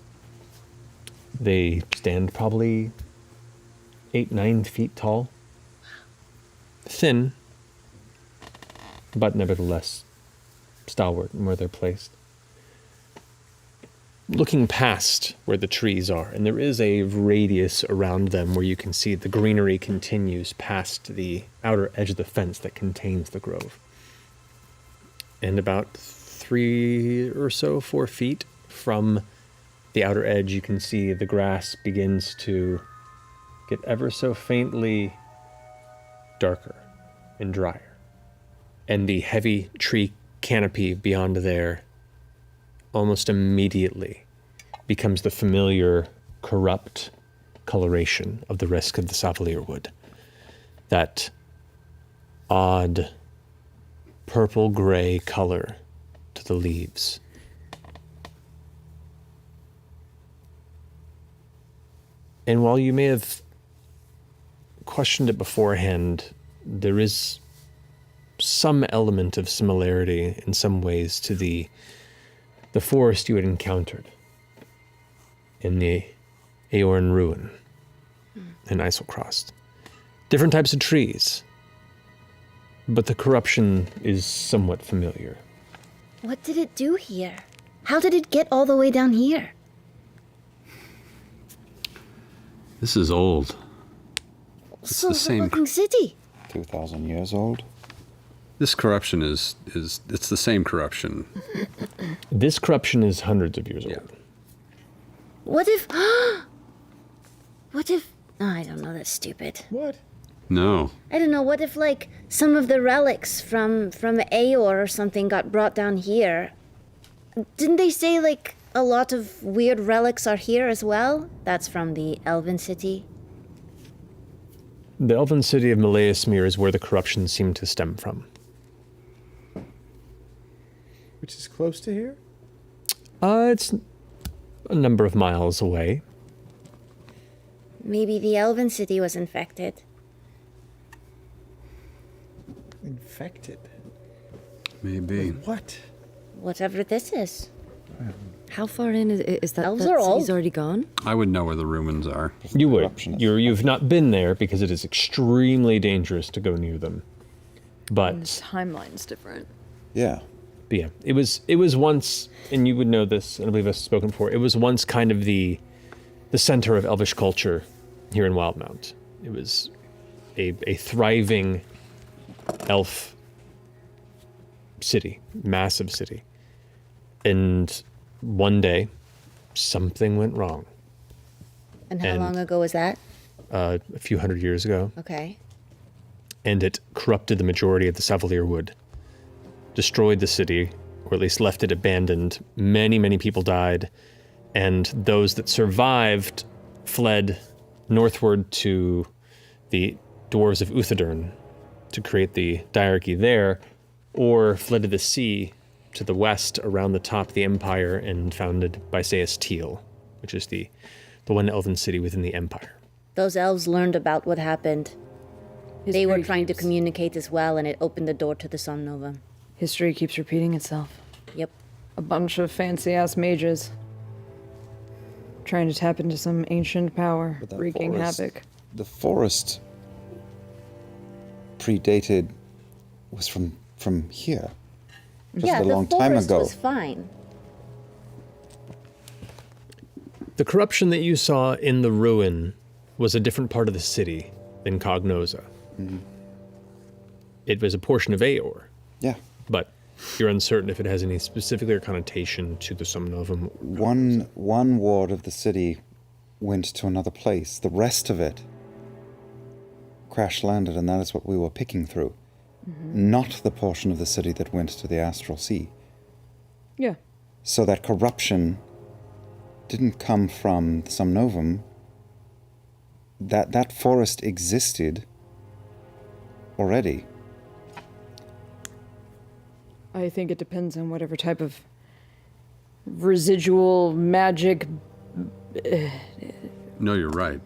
They stand probably 8-9 feet tall, thin, but nevertheless stalwart in where they're placed. Looking past where the trees are, and there is a radius around them where you can see the greenery continues past the outer edge of the fence that contains the grove. And about 3 or so, 4 feet from the outer edge, you can see the grass begins to get ever so faintly darker and drier. and the heavy tree canopy beyond there almost immediately becomes the familiar, corrupt coloration of the rest of the Savalier wood. That odd purple-gray color to the leaves. And while you may have questioned it beforehand, there is some element of similarity in some ways to the forest you had encountered in the Aorn Ruin in Eiselcrost. Different types of trees, but the corruption is somewhat familiar. What did it do here? How did it get all the way down here? This is old. It's the same. Looking city. 2,000 years old. This corruption is it's the same corruption. This corruption is hundreds of years old. What if... What if... Oh, I don't know, that's stupid. What? No. I don't know, what if, like, some of the relics from Aor or something got brought down here? Didn't they say, like, a lot of weird relics are here as well? That's from the Elven City. The elven city of Malaesmere is where the corruption seemed to stem from. Which is close to here? It's a number of miles away. Maybe the Elven City was infected. Infected? Maybe. What? Whatever this is. How far in is that? Elves that are city's old. already gone? I would know where the ruins are. You would. Corruption is- You've not been there because it is extremely dangerous to go near them. But And the timeline's different. Yeah. But yeah, it was once, and you would know this, and I believe I've spoken before, it was once kind of the center of elvish culture here in Wildmount. It was a thriving elf city, massive city. And one day, something went wrong. And how And- long ago was that? A few hundred years ago. Okay. And it corrupted the majority of the Savalier Wood, destroyed the city, or at least left it abandoned. Many, many people died, and those that survived fled northward to the dwarves of Uthadern to create the diarchy there, or fled to the sea to the west around the top of the empire and founded Bysaeus Teal, which is the one elven city within the empire. Those elves learned about what happened. They were History trying to keeps- communicate as well, and it opened the door to the Sun Nova. History keeps repeating itself. Yep. A bunch of fancy-ass mages trying to tap into some ancient power, But that wreaking forest- havoc. The forest predated was from here. Just Yeah, a long the time forest ago. was fine. The corruption that you saw in the ruin was a different part of the city than Cognosa. It was a portion of Aor, Yeah. but you're uncertain if it has any specific connotation to the Somnovum. One ward of the city went to another place. The rest of it crash landed, and that is what we were picking through. Not the portion of the city that went to the Astral Sea. Yeah. So that corruption didn't come from Somnovum. That forest existed already. I think it depends on whatever type of residual magic. No, you're right.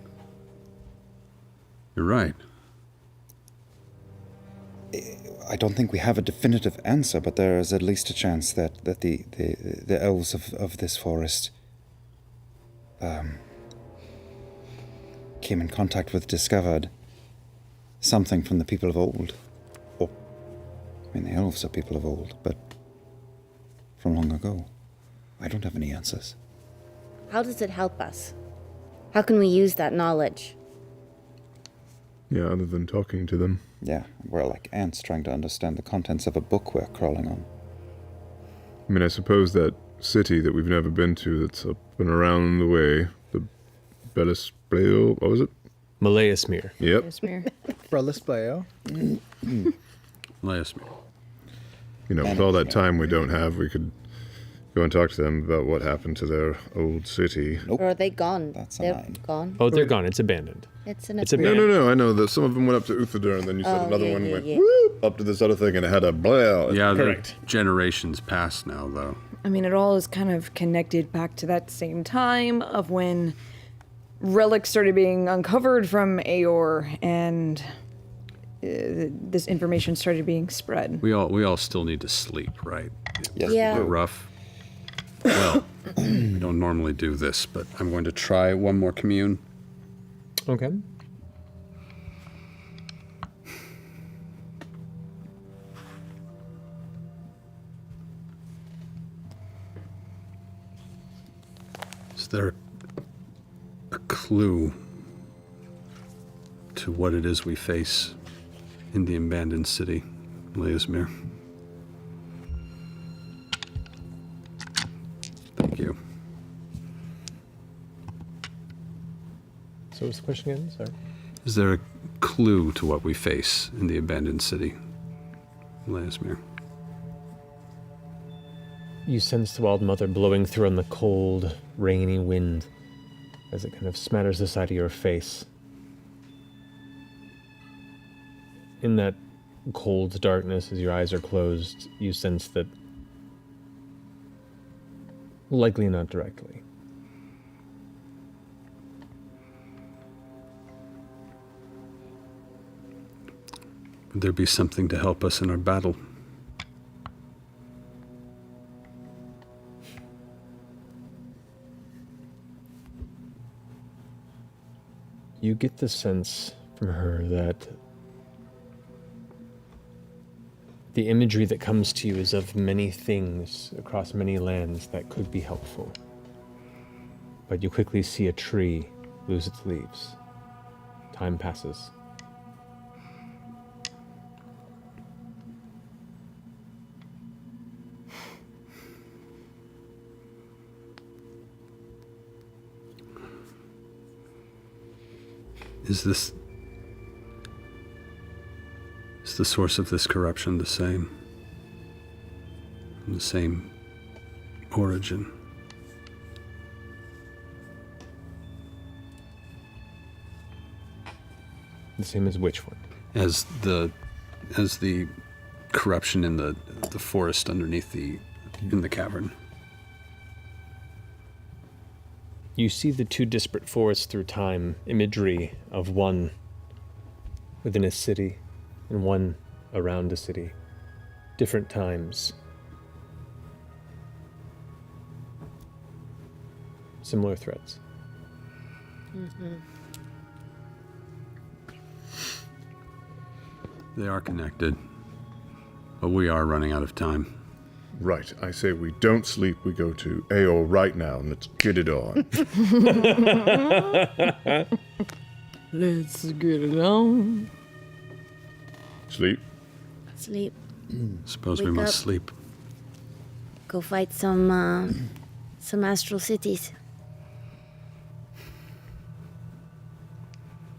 You're right. I don't think we have a definitive answer, but there is at least a chance that the elves of this forest came in contact with, discovered something from the people of old. Or, I mean, the elves are people of old, but from long ago. I don't have any answers. How does it help us? How can we use that knowledge? Yeah, other than talking to them. Yeah, we're like ants trying to understand the contents of a book we're crawling on. I mean, I suppose that city that we've never been to that's up and around the way, the Bellispleo, what was it? Malaesmere. Yep. Ismir. Bralispleo. Last me. with all that time we don't have, we could go and talk to them about what happened to their old city. Nope. Or are they gone? That's a They're 9. gone. Oh, they're gone. It's abandoned. It's an It's a abandoned- No, I know that some of them went up to Uthodurn, and then you said another one went yeah. whoop up to this other thing, and it had a blah. Yeah, Correct. the generations past now, though. I mean, it all is kind of connected back to that same time of when relics started being uncovered from Aor and this information started being spread. We all still need to sleep, right? Yes, Yeah. We're rough. Well, we don't normally do this, but I'm going to try one more commune. Okay. Is there a clue to what it is we face in the abandoned city, Leismere? Thank you. So what's the question again? Sorry. Is there a clue to what we face in the abandoned city, Leismere? You sense the Wild Mother blowing through on the cold, rainy wind as it kind of smatters the side of your face. In that cold darkness, as your eyes are closed, you sense that likely not directly. Would there be something to help us in our battle? You get the sense from her that the imagery that comes to you is of many things across many lands that could be helpful. But you quickly see a tree lose its leaves. Time passes. Is the source of this corruption the same? The same origin? The same as which one? As the corruption in the forest underneath in the cavern. You see the two disparate forests through time, imagery of one within a city and one around a city. Different times. Similar threads. They are connected, but we are running out of time. Right, I say we don't sleep, we go to Aor right now, and let's get it on. Let's get it on. Sleep? Sleep. Suppose we Wake must up. sleep. Go fight some astral cities.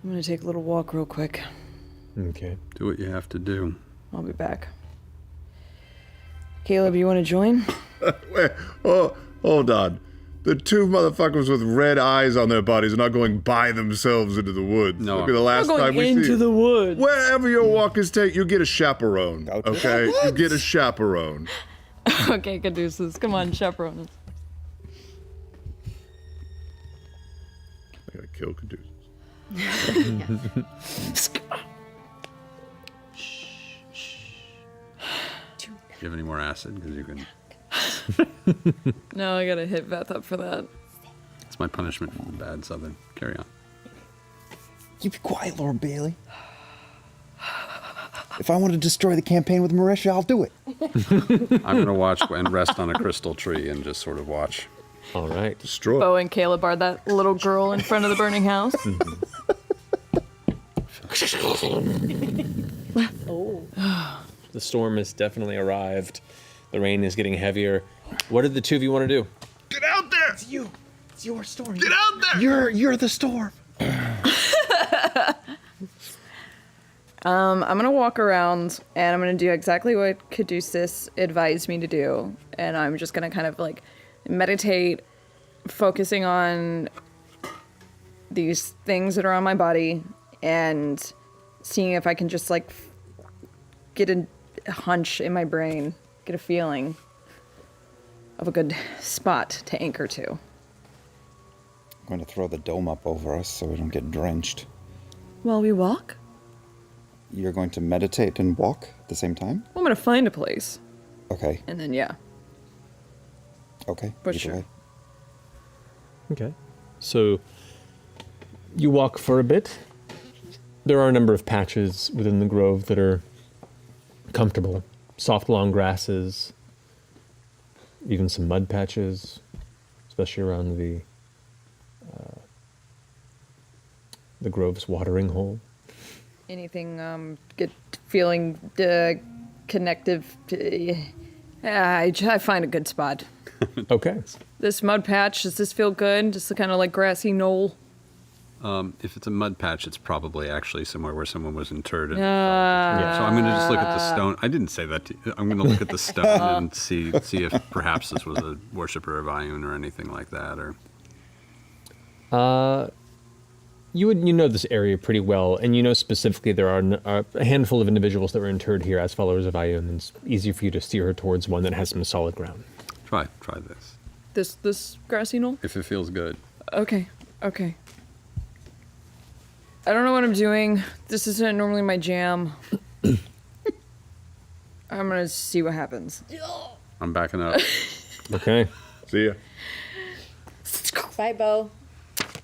I'm gonna take a little walk real quick. Okay. Do what you have to do. I'll be back. Caleb, you want to join? Wait, oh, hold on. The two motherfuckers with red eyes on their bodies are not going by themselves into the woods. No. Look at the last We're time going we see into it. the woods. Wherever your walkers take, you get a chaperone. Go to the Okay? You woods. get a chaperone. Okay, Caduceus, come on, chaperone us. I gotta kill Caduceus. Do you have any more acid? Because you can. No, I gotta hit Beth up for that. It's my punishment for the bad southern. Carry on. You be quiet, Lord Bailey. If I want to destroy the campaign with Marisha, I'll do it. I'm going to watch and rest on a crystal tree and just sort of watch. All right. Destroy. Bo and Caleb are that little girl in front of the burning house. The storm has definitely arrived. The rain is getting heavier. What did the two of you want to do? Get out there! It's you. It's your storm. Get out there! You're the storm. I'm gonna walk around and I'm gonna do exactly what Caduceus advised me to do. And I'm just gonna kind of like meditate, focusing on these things that are on my body and seeing if I can just like get a hunch in my brain, get a feeling of a good spot to anchor to. I'm going to throw the dome up over us so we don't get drenched. While we walk? You're going to meditate and walk at the same time? I'm gonna find a place. Okay. And then, yeah. Okay. For either sure. way. Okay. So you walk for a bit. There are a number of patches within the grove that are comfortable. Soft, long grasses, even some mud patches, especially around the grove's watering hole. Anything, get feeling connective. I find a good spot. Okay. This mud patch, does this feel good? Just kind of like grassy knoll. If it's a mud patch, it's probably actually somewhere where someone was interred. So Yeah. I'm going to just look at the stone. I didn't say that to you. I'm going to look at the stone and see if perhaps this was a worshiper of Ioun or anything like that. Or You know this area pretty well, and you know specifically there are a handful of individuals that were interred here as followers of Ioun, and it's easy for you to steer her towards one that has some solid ground. try this. This grassy knoll? If it feels good. Okay. I don't know what I'm doing. This isn't normally my jam. I'm gonna see what happens. I'm backing up. Okay. See ya. Bye, Bo.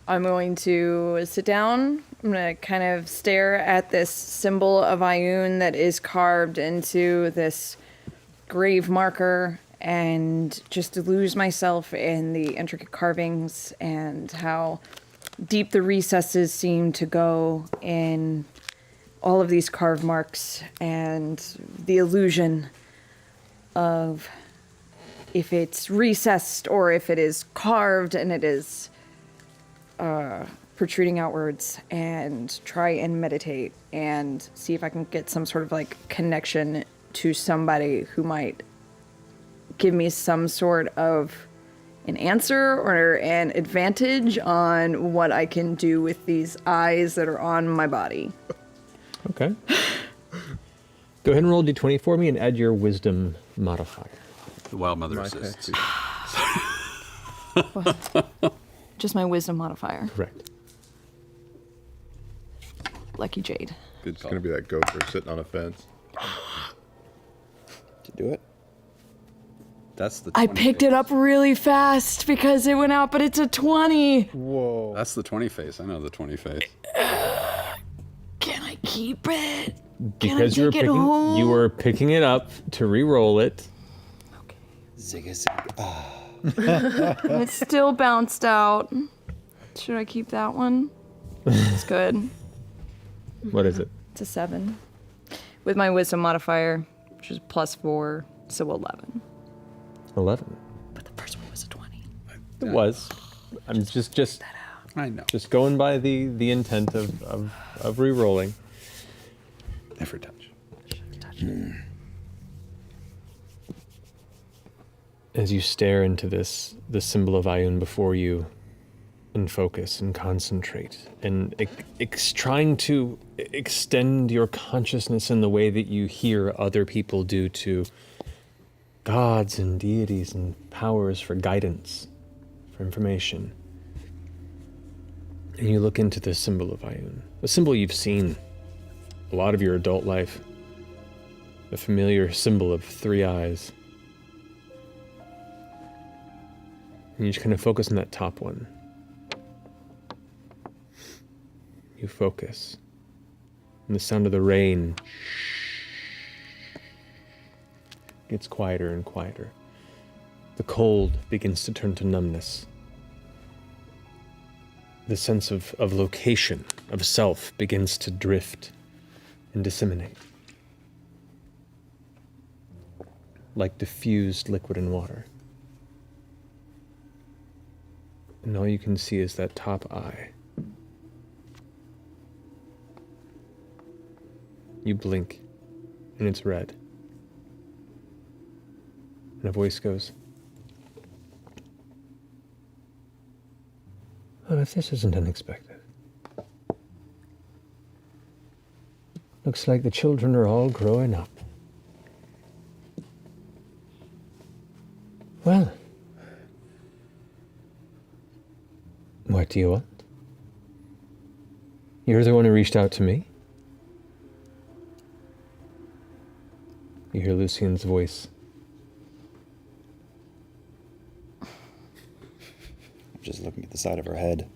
I'm going to sit down. I'm going to kind of stare at this symbol of Ioun that is carved into this grave marker and just lose myself in the intricate carvings and how deep the recesses seem to go in all of these carved marks and the illusion of if it's recessed or if it is carved and it is protruding outwards, and try and meditate and see if I can get some sort of like connection to somebody who might give me some sort of an answer or an advantage on what I can do with these eyes that are on my body. Okay. Go ahead and roll d20 for me and add your wisdom modifier. The Wild Mother assists. Just my wisdom modifier. Correct. Lucky Jade. Good It's call. gonna be that gopher sitting on a fence. Did you do it? That's the 20 I picked it up really fast because it went out, but it's a 20. Whoa. That's the 20 face. I know the 20 face. Can I keep it? Because you take it you home? were picking it up to re-roll it. Zigga zig. Ah. It still bounced out. Should I keep that one? It's good. What is it? It's a 7. With my wisdom modifier, which is +4, so 11. 11. But the first one was a 20. It was. I'm just I know. just going by the intent of re-rolling. Never touch. As you stare into the symbol of Ioun before you and focus and concentrate and trying to extend your consciousness in the way that you hear other people do to gods and deities and powers for guidance, for information. And you look into the symbol of Ioun, a symbol you've seen a lot of your adult life, the familiar symbol of 3 eyes. And you just kind of focus on that top one. You focus. And the sound of the rain gets quieter and quieter. The cold begins to turn to numbness. The sense of location, of self, begins to drift and disseminate. Like diffused liquid in water. And all you can see is that top eye. You blink, and it's red. And a voice goes, well, if this isn't unexpected. Looks like the children are all growing up. Well, what do you want? You're the one who reached out to me. You hear Lucien's voice. I'm just looking at the side of her head.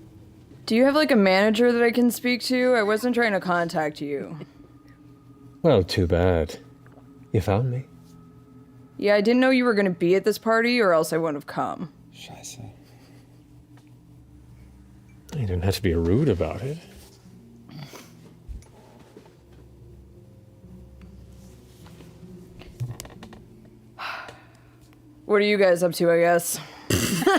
Do you have like a manager that I can speak to? I wasn't trying to contact you. Well, too bad. You found me. Yeah, I didn't know you were gonna be at this party, or else I wouldn't have come. Scheiße. You don't have to be rude about it. What are you guys up to, I guess? Is this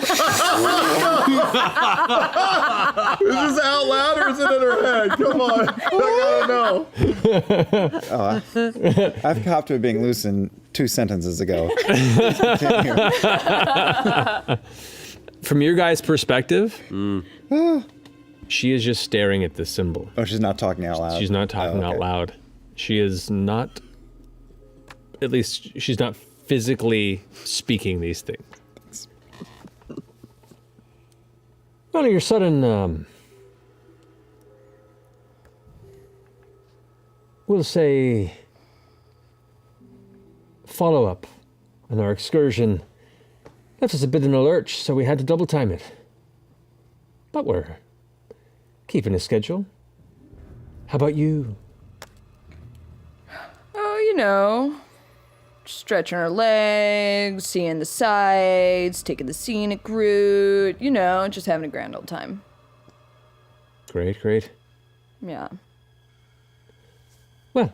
out loud or is it in her head? Come on. I gotta know. I've copped to it being loose in 2 sentences ago. From your guys' perspective, she is just staring at this symbol. Oh, she's not talking out loud? She's not talking out loud. She is not, at least she's not physically speaking these things. Well, your sudden, we'll say, follow-up on our excursion left us a bit in a lurch, so we had to double time it. But we're keeping a schedule. How about you? Oh, you know, stretching our legs, seeing the sights, taking the scenic route, you know, just having a grand old time. Great, great. Yeah. Well.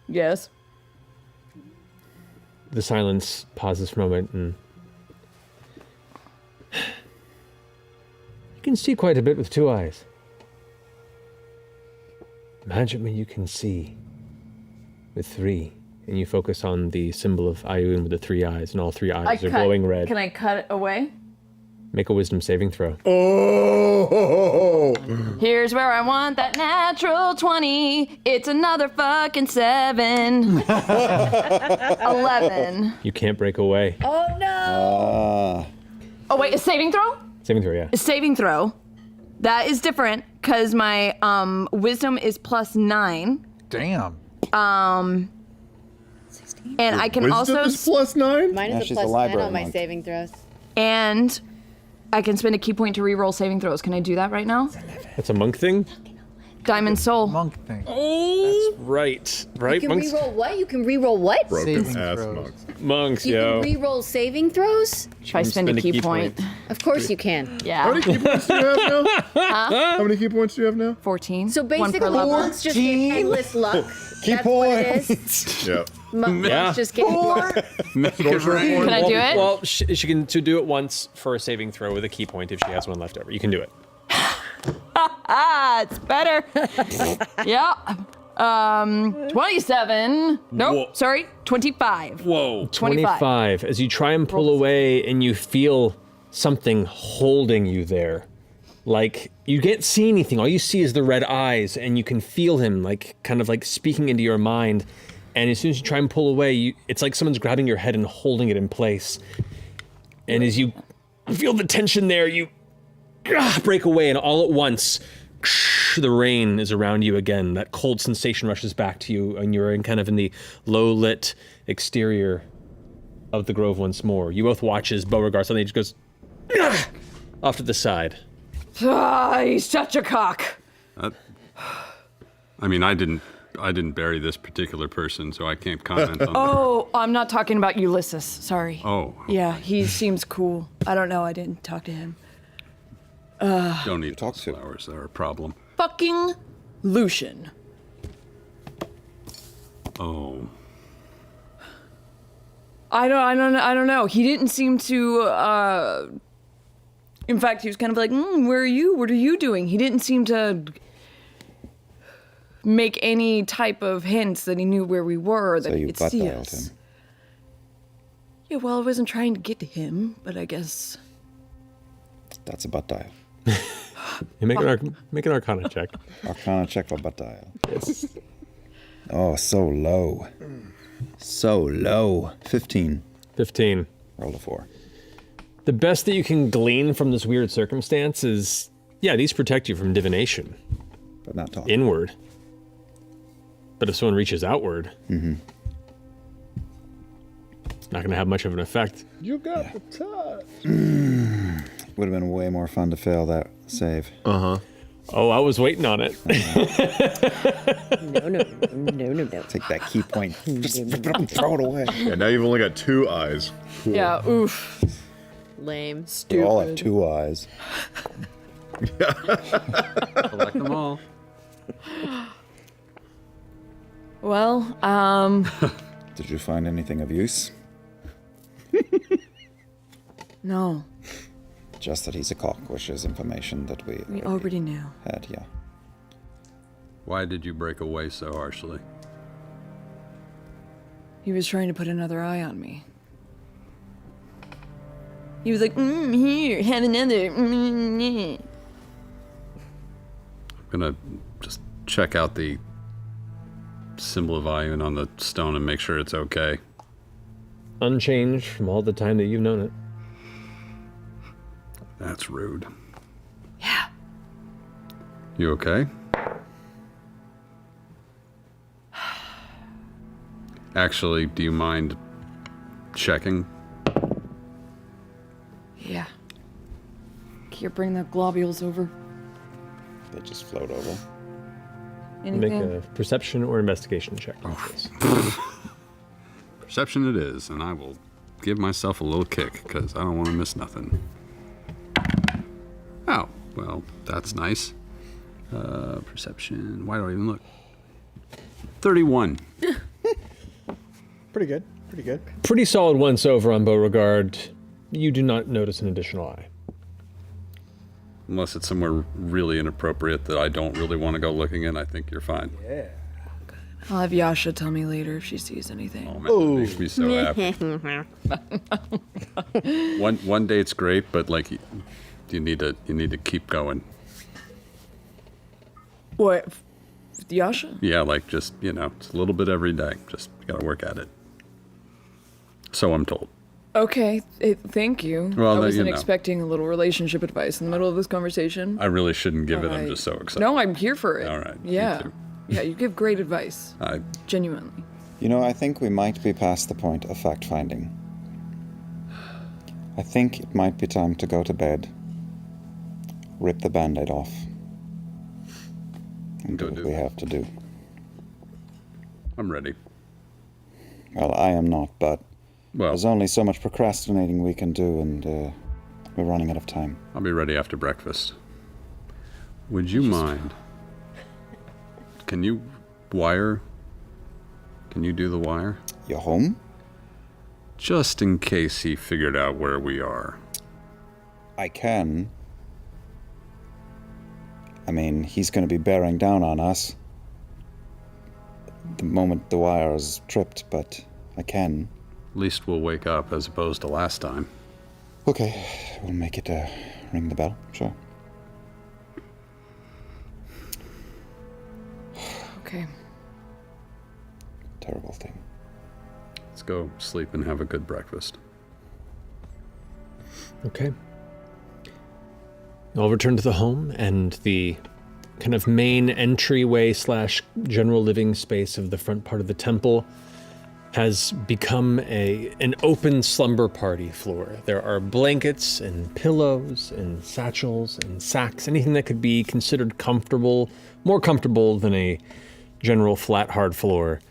Yes. The silence pauses for a moment, and you can see quite a bit with 2 eyes. Imagine when you can see with 3, and you focus on the symbol of Ayun with the 3 eyes, and all 3 eyes are glowing red. Can I cut it away? Make a wisdom saving throw. Oh! Here's where I want that natural 20. It's another fucking 7. 11. You can't break away. Oh no! Oh wait, a saving throw? Saving throw, yeah. A saving throw. That is different because my wisdom is +9. Damn. And I can Wisdom also is +9? Mine Yeah, is she's a a +10 library on my monk. saving throws. and I can spend a key point to reroll saving throws. Can I do that right now? That's a monk thing? Diamond Soul. Monk thing. Oh, that's right. Right, You can monks? reroll what? You can reroll what? Broken Saving ass throws. monks. Monks, You yo. can reroll saving throws? If I spend a key point. Of course you can. How Yeah. many key points do you have now? How many key points do you have now? 14. So One per basically, level. monks just get endless luck. Key That's what it is. Yeah. Monks just get luck. Make it rain. Can I do it? Well, she can to do it once for a saving throw with a key point if she has one left over. You can do it. Ah, it's better. Yeah. 27. Nope, Whoa. sorry. 25. Whoa. 25. 25. As you try and pull away and you feel something holding you there. Like, you can't see anything. All you see is the red eyes, and you can feel him, like, kind of like speaking into your mind. And as soon as you try and pull away, it's like someone's grabbing your head and holding it in place. And as you feel the tension there, you break away, and all at once, the rain is around you again. That cold sensation rushes back to you, and you're in kind of in the low-lit exterior of the grove once more. You both watch as Beauregard suddenly just goes off to the side. Ah, he's such a cock. I mean, I didn't bury this particular person, so I can't comment on that. Oh, I'm not talking about Ulysses. Sorry. Oh, Yeah, he seems cool. I don't know. I didn't talk to him. don't need talk to. flowers. They're a problem. Fucking Lucian. Oh, I don't know. He didn't seem to In fact, he was kind of like, where are you? What are you doing? He didn't seem to make any type of hints that he knew where we were, that So he you could butt see dialed us. him. Yeah, well, I wasn't trying to get to him, but I guess... That's a butt dial. You make an Arcana check. Arcana check for butt dial. Yes. Oh, so low. So low. 15. 15. Roll a 4. The best that you can glean from this weird circumstance is, yeah, these protect you from divination. But not talk. Inward. But if someone reaches outward, it's not going to have much of an effect. You got the touch. Would have been way more fun to fail that save. Oh, I was waiting on it. No. Take that key point. Just rip it up and throw it away. Yeah, now you've only got 2 eyes. Cool. Yeah, oof. Lame. We all have 2 eyes. Collect them all. Well, Did you find anything of use? no. Just that he's a cock, which is information that we already knew. had, yeah. Why did you break away so harshly? He was trying to put another eye on me. He was like, here, have another. I'm gonna just check out the symbol of Ayun on the stone and make sure it's okay. Unchanged from all the time that you've known it. That's rude. Yeah. You okay? Actually, do you mind checking? Yeah. Can you bring the globules over? They just float over. Anything? Make a perception or investigation check. please. Perception it is, and I will give myself a little kick, because I don't want to miss nothing. Oh, well, that's nice. Perception, why do I even look? 31. Pretty good. Pretty good. Pretty solid once over on Beauregard. You do not notice an additional eye. Unless it's somewhere really inappropriate that I don't really want to go looking in, I think you're fine. Yeah. I'll have Yasha tell me later if she sees anything. Oh man, that makes me so happy. One date's great, but like you need to keep going. What? Yasha? Yeah, like just, it's a little bit every day. Just gotta work at it. So I'm told. Okay, thank you. Well, I you wasn't know. expecting a little relationship advice in the middle of this conversation. I really shouldn't give it. I'm Alright. just so excited. No, I'm here for it. All right, me Yeah. too. Yeah, you give great advice. Genuinely. You know, I think we might be past the point of fact-finding. I think it might be time to go to bed, rip the Band-Aid off, and do Go what do we that. have to do. I'm ready. Well, I am not, but Well, there's only so much procrastinating we can do, and we're running out of time. I'll be ready after breakfast. Would you mind? Can you wire? Can you do the wire? You home? Just in case he figured out where we are. I can. I mean, he's going to be bearing down on us the moment the wire is tripped, but I can. At least we'll wake up as opposed to last time. Okay, we'll make it ring the bell, sure. Okay. Terrible thing. Let's go sleep and have a good breakfast. Okay. I'll return to the home, and the kind of main entryway / general living space of the front part of the temple has become an open slumber party floor. There are blankets and pillows and satchels and sacks, anything that could be considered comfortable, more comfortable than a general flat, hard floor,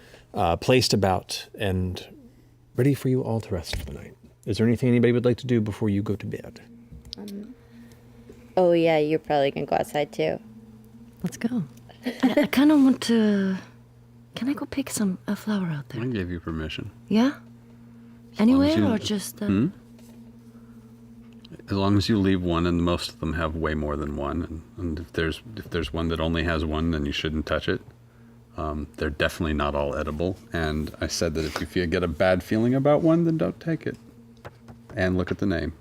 placed about and ready for you all to rest for the night. Is there anything anybody would like to do before you go to bed? Oh yeah, you're probably gonna go outside too. Let's go. I kind of want to. Can I go pick a flower out I there? gave you permission. Yeah? long as Anywhere you- or just. as long as you leave one, and most of them have way more than one, and if there's one that only has one, then you shouldn't touch it. They're definitely not all edible, and I said that if you get a bad feeling about one, then don't take it. And look at the name.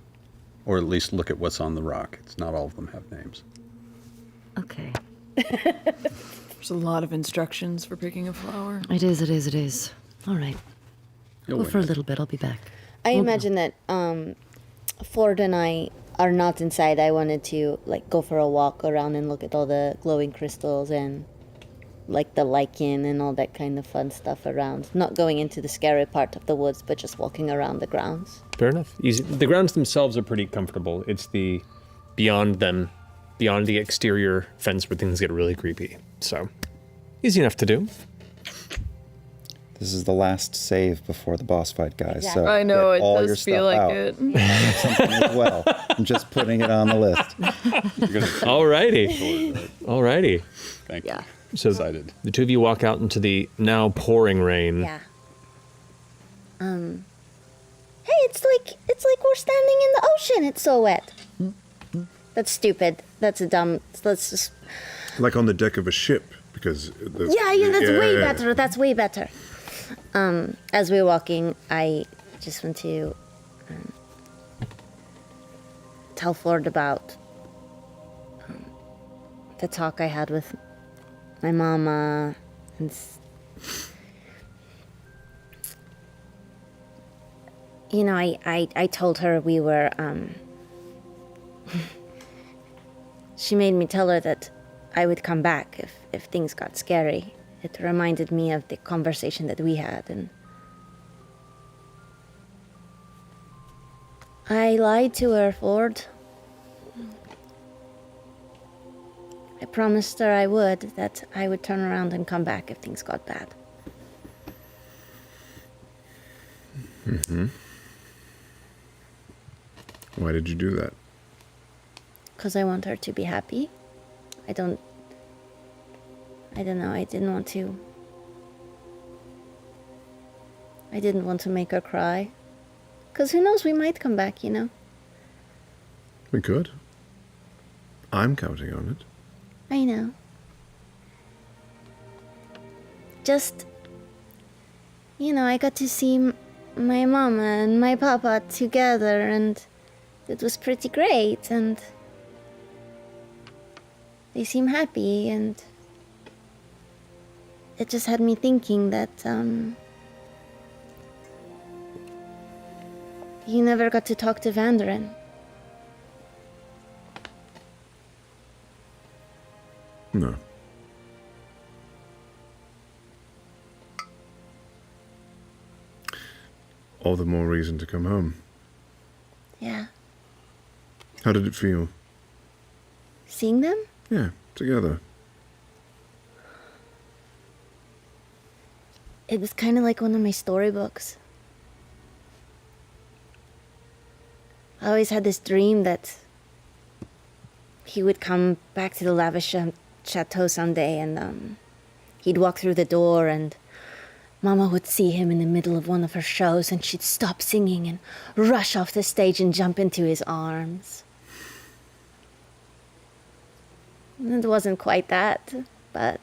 Or at least look at what's on the rock. It's not all of them have names. Okay. There's a lot of instructions for picking a flower. It is. All right. Go for a little bit. I'll be back. I imagine that Ford and I are not inside. I wanted to like go for a walk around and look at all the glowing crystals and like the lichen and all that kind of fun stuff around. Not going into the scary part of the woods, but just walking around the grounds. Fair enough. Easy. The grounds themselves are pretty comfortable. It's the beyond the exterior fence where things get really creepy. So, easy enough to do. This is the last save before the boss fight, guys. Exactly. So I know, get it all your does feel stuff like out. it. Something as well. I'm just putting it on the list. Alrighty. Thank Yeah. you. So Excited. the two of you walk out into the now pouring rain. Yeah. Hey, it's like we're standing in the ocean. It's so wet. That's stupid. That's a dumb. Let's just. Like on the deck of a ship, because... Yeah, that's way better. That's way better. As we're walking, I just want to tell Ford about the talk I had with my mama, and you know, I told her we were. She made me tell her that I would come back if things got scary. It reminded me of the conversation that we had, and I lied to her, Ford. I promised her I would, that I would turn around and come back if things got bad. Mm-hmm. Why did you do that? Because I want her to be happy. I don't know, I didn't want to make her cry. Because who knows, we might come back, you know? We could. I'm counting on it. I know. Just, you know, I got to see my mama and my papa together, and it was pretty great, and they seem happy, and it just had me thinking that, you never got to talk to Vanderen. No. All the more reason to come home. Yeah. How did it feel? Seeing them? Yeah, together. It was kind of like one of my storybooks. I always had this dream that he would come back to the lavish chateau someday, and he'd walk through the door, and Mama would see him in the middle of one of her shows, and she'd stop singing and rush off the stage and jump into his arms. It wasn't quite that, but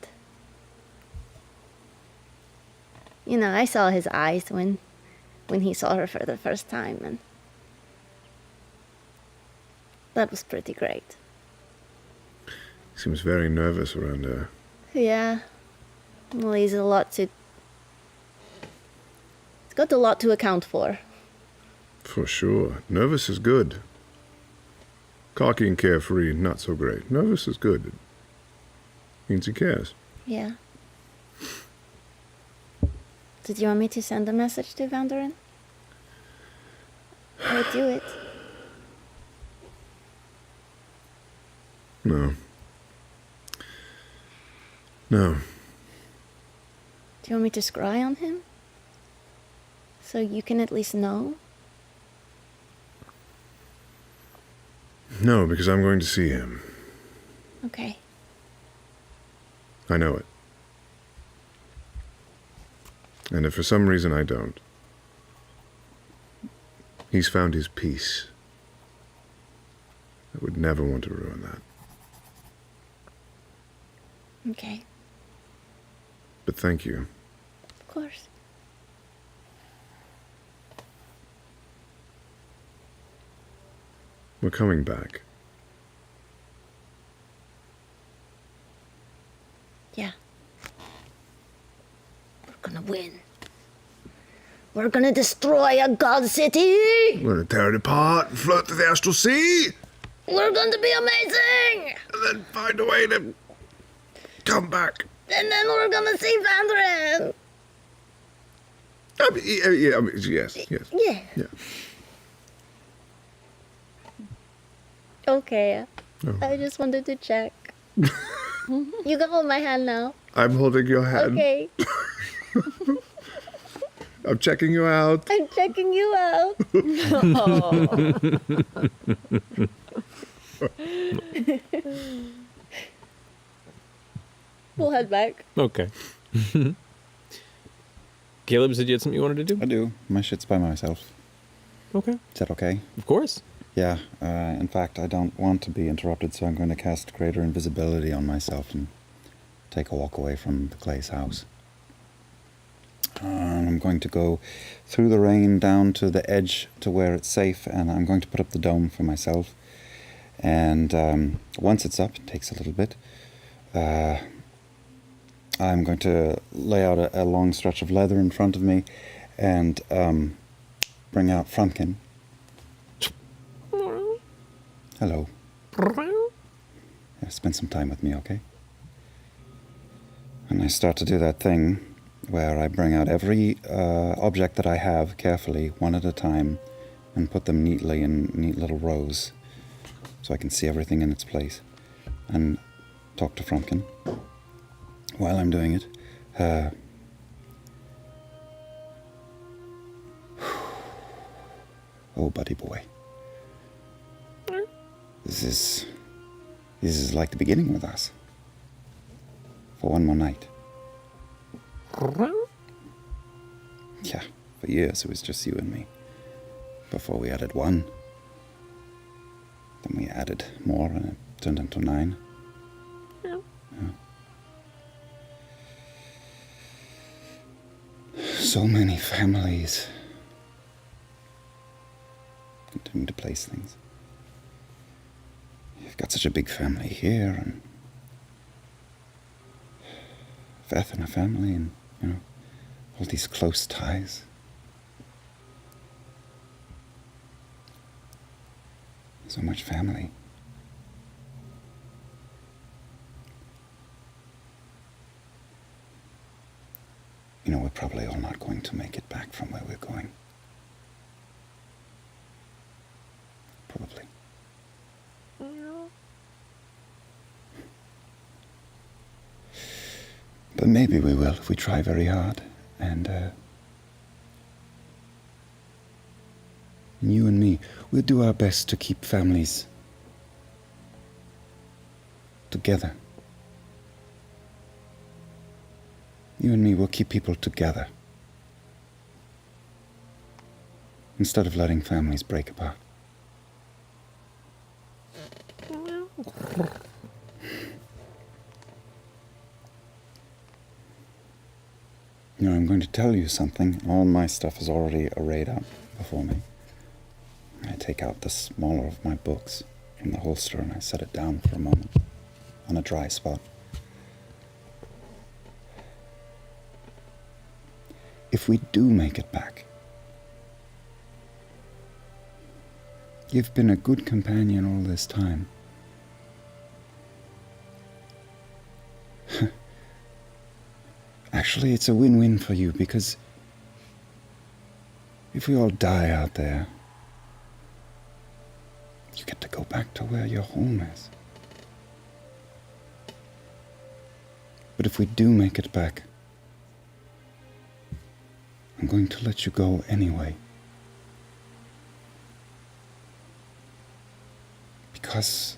you know, I saw his eyes when he saw her for the first time, and that was pretty great. Seems very nervous around her. Yeah. Well, he's got a lot to account for. For sure. Nervous is good. Cocky and carefree, not so great. Nervous is good. It means he cares. Yeah. Did you want me to send a message to Vanderen? I would do it. No. No. Do you want me to scry on him? So you can at least know? No, because I'm going to see him. Okay. I know it. And if for some reason I don't, he's found his peace. would never want to ruin that. Okay, But thank you. of course. We're coming back. Yeah. We're gonna win. We're gonna destroy a god city! We're gonna tear it apart and float to the astral sea, We're going to be amazing! and then find a way to come back. And then we're gonna see Vandren! Yes. Yeah. Yeah. Okay. Oh. I just wanted to check. You can hold my hand now. I'm holding your hand. Okay. I'm checking you out. I'm checking you out. We'll head back. Okay. Caleb said you had something you wanted to do? I do. My shit's by myself. Okay. Is that okay? Of course. Yeah. In fact, I don't want to be interrupted, so I'm going to cast greater invisibility on myself and take a walk away from the Clay's house. I'm going to go through the rain down to the edge to where it's safe, and I'm going to put up the dome for myself. And once it's up, it takes a little bit, I'm going to lay out a long stretch of leather in front of me and bring out Frumpkin. Hello. Yeah, spend some time with me, okay? And I start to do that thing where I bring out every object that I have carefully, one at a time, and put them neatly in neat little rows so I can see everything in its place. And talk to Frumpkin. While I'm doing it, oh, buddy boy. This is like the beginning with us. For one more night. Yeah, for years it was just you and me. Before we added one. Then we added more and it turned into 9. Yeah. So many families. Continue to place things. You've got such a big family here, and Veth and her family, and, all these close ties. So much family. We're probably all not going to make it back from where we're going. Probably. But maybe we will if we try very hard. And you and me, we'll do our best to keep families together. You and me will keep people together. Instead of letting families break apart. I'm going to tell you something. All my stuff is already arrayed up before me. I take out the smaller of my books from the holster and I set it down for a moment on a dry spot. If we do make it back, you've been a good companion all this time. Actually, it's a win-win for you, because if we all die out there, you get to go back to where your home is. But if we do make it back, I'm going to let you go anyway. Because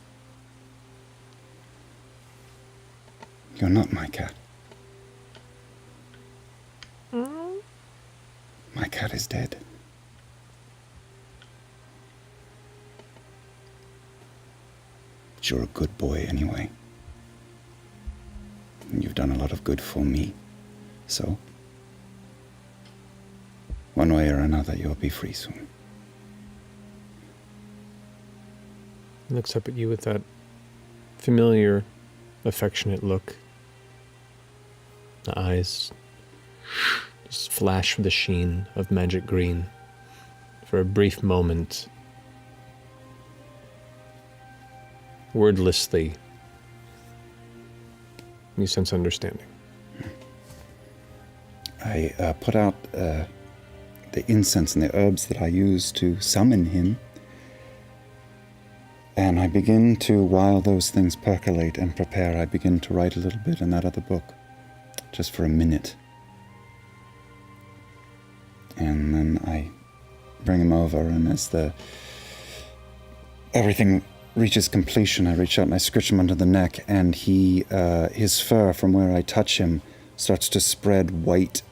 you're not my cat. My cat is dead. But you're a good boy anyway. And you've done a lot of good for me. So, one way or another, you'll be free soon. He looks up at you with that familiar, affectionate look. The eyes just flash with the sheen of magic green. For a brief moment, wordlessly, you sense understanding. I put out the incense and the herbs that I use to summon him. And I begin to, while those things percolate and prepare, I begin to write a little bit in that other book, just for a minute. And then I bring him over, and as everything reaches completion, I reach out and I scratch him under the neck, and his fur from where I touch him starts to spread white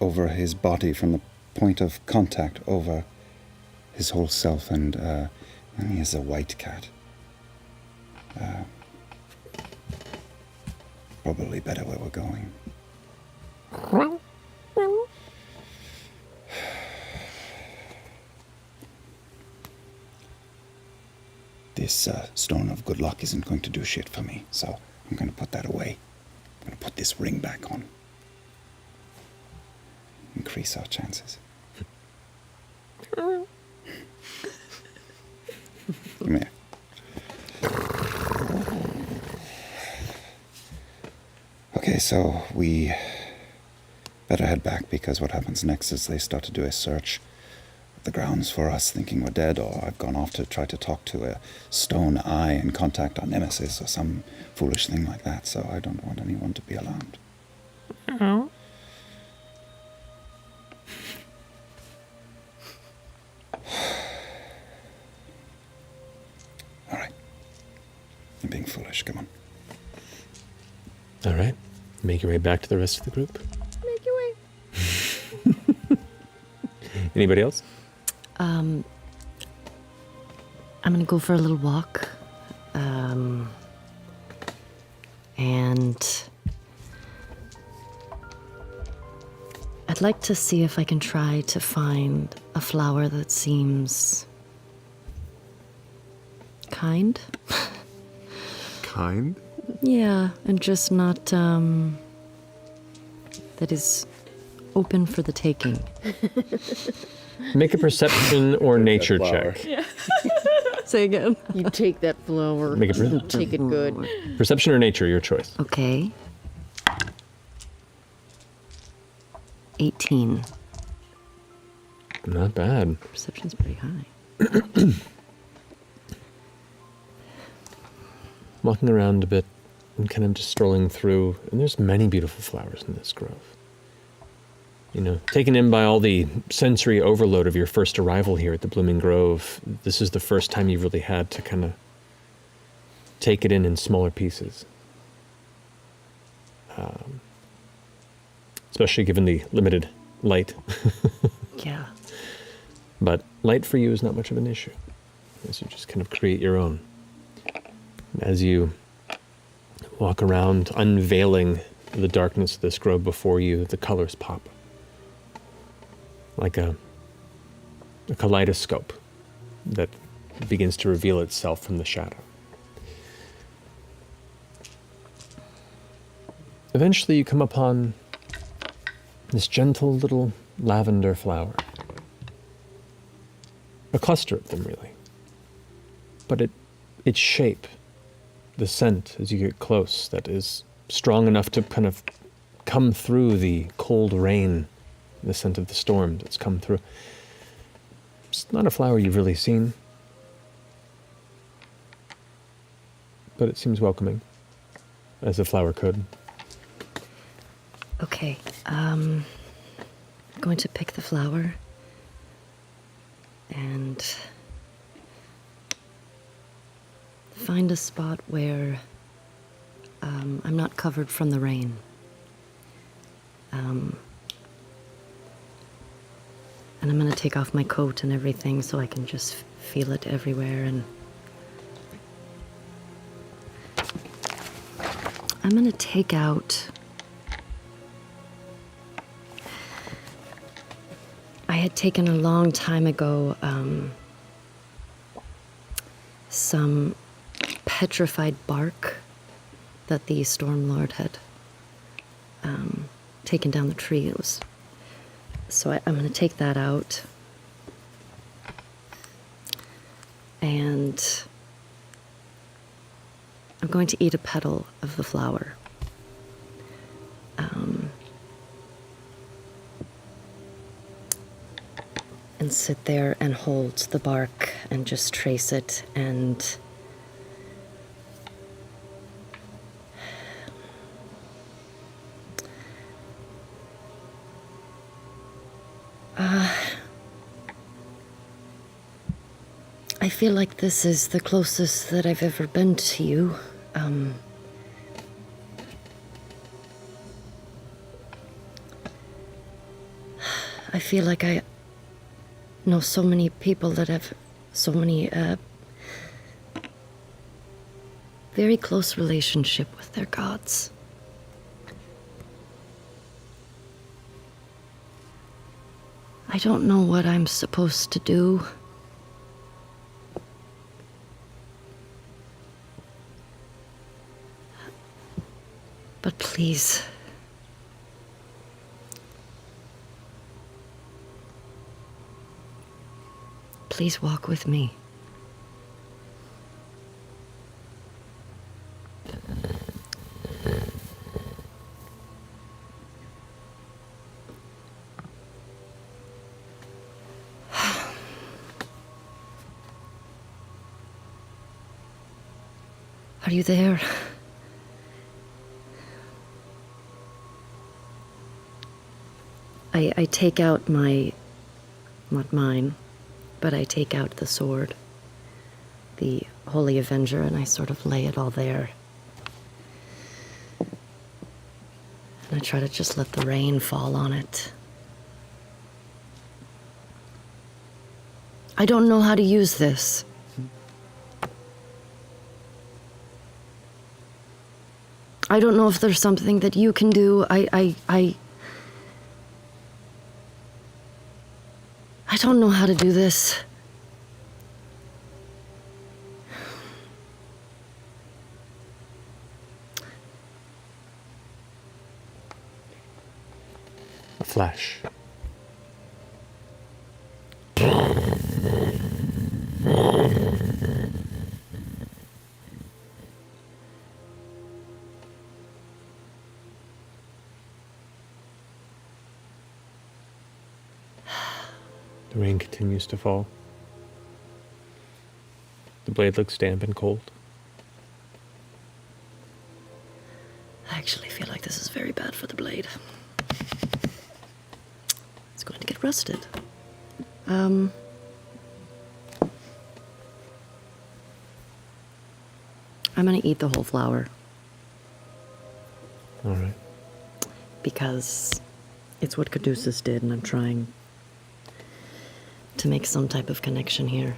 over his body from the point of contact over his whole self, and he is a white cat. Probably better where we're going. This stone of good luck isn't going to do shit for me, so I'm going to put that away. I'm going to put this ring back on. Increase our chances. Come here. Okay, so we better head back, because what happens next is they start to do a search of the grounds for us, thinking we're dead, or I've gone off to try to talk to a stone eye and contact our nemesis or some foolish thing like that, so I don't want anyone to be alarmed. Oh. All right. I'm being foolish. Come on. All right. Make your way back to the rest of the group. Make your way. Anybody else? I'm gonna go for a little walk. And I'd like to see if I can try to find a flower that seems kind. Kind? Yeah, and just not, that is open for the taking. Make a perception or nature flower. check. Say again. You take that flower. Make a Take it good. perception or nature, your choice. Okay. 18. Not bad. Perception's pretty high. Walking around a bit and kind of just strolling through, and there's many beautiful flowers in this grove. You know, taken in by all the sensory overload of your first arrival here at the Blooming Grove, this is the first time you've really had to kind of take it in smaller pieces. Especially given the limited light. Yeah. But light for you is not much of an issue, as you just kind of create your own. As you walk around, unveiling the darkness of this grove before you, the colors pop. Like a kaleidoscope that begins to reveal itself from the shadow. Eventually you come upon this gentle little lavender flower. A cluster of them, really. But its shape, the scent as you get close, that is strong enough to kind of come through the cold rain, the scent of the storm that's come through. It's not a flower you've really seen, but it seems welcoming, as a flower could. Okay. I'm going to pick the flower and find a spot where I'm not covered from the rain. And I'm going to take off my coat and everything so I can just feel it everywhere and I'm gonna take out... I had taken a long time ago some petrified bark that the Storm Lord had taken down the tree. It was... So I'm gonna take that out. And I'm going to eat a petal of the flower. And sit there and hold the bark and just trace it and I feel like this is the closest that I've ever been to you. I feel like I know so many people that have so many very close relationship with their gods. I don't know what I'm supposed to do. But please, please walk with me. Are you there? I take out my, not mine, but I take out the sword, the Holy Avenger, and I sort of lay it all there. And I try to just let the rain fall on it. I don't know how to use this. I don't know if there's something that you can do. I don't know how to do this. A flash. The rain continues to fall. The blade looks damp and cold. I actually feel like this is very bad for the blade. It's going to get rusted. I'm gonna eat the whole flower. All right. Because it's what Caduceus did, and I'm trying to make some type of connection here.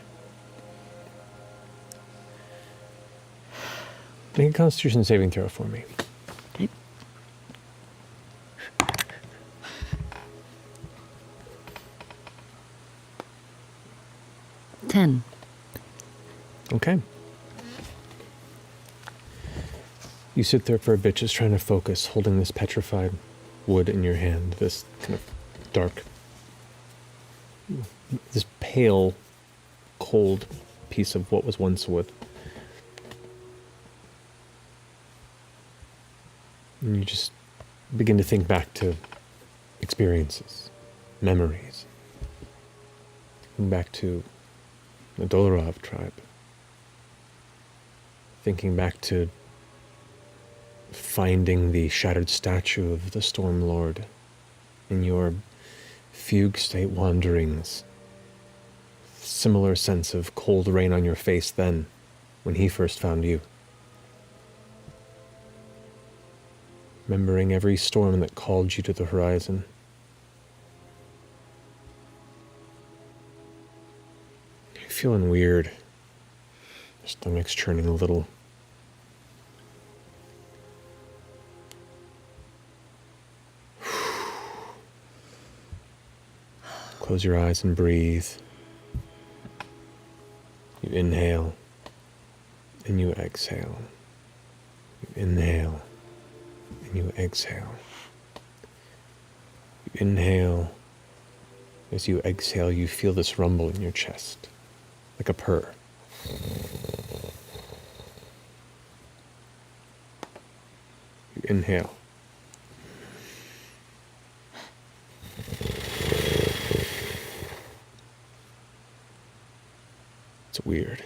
Make a Constitution saving throw for me. Okay. Ten. Okay. You sit there for a bit, just trying to focus, holding this petrified wood in your hand, this kind of dark, this pale, cold piece of what was once wood. And you just begin to think back to experiences, memories. Think back to the Dolorov tribe. Thinking back to finding the shattered statue of the Storm Lord in your fugue state wanderings. Similar sense of cold rain on your face then, when he first found you. Remembering every storm that called you to the horizon. You're feeling weird. Your stomach's churning a little. close your eyes and breathe. You inhale and you exhale. You inhale and you exhale. You inhale. As you exhale, you feel this rumble in your chest, like a purr. You inhale. It's weird.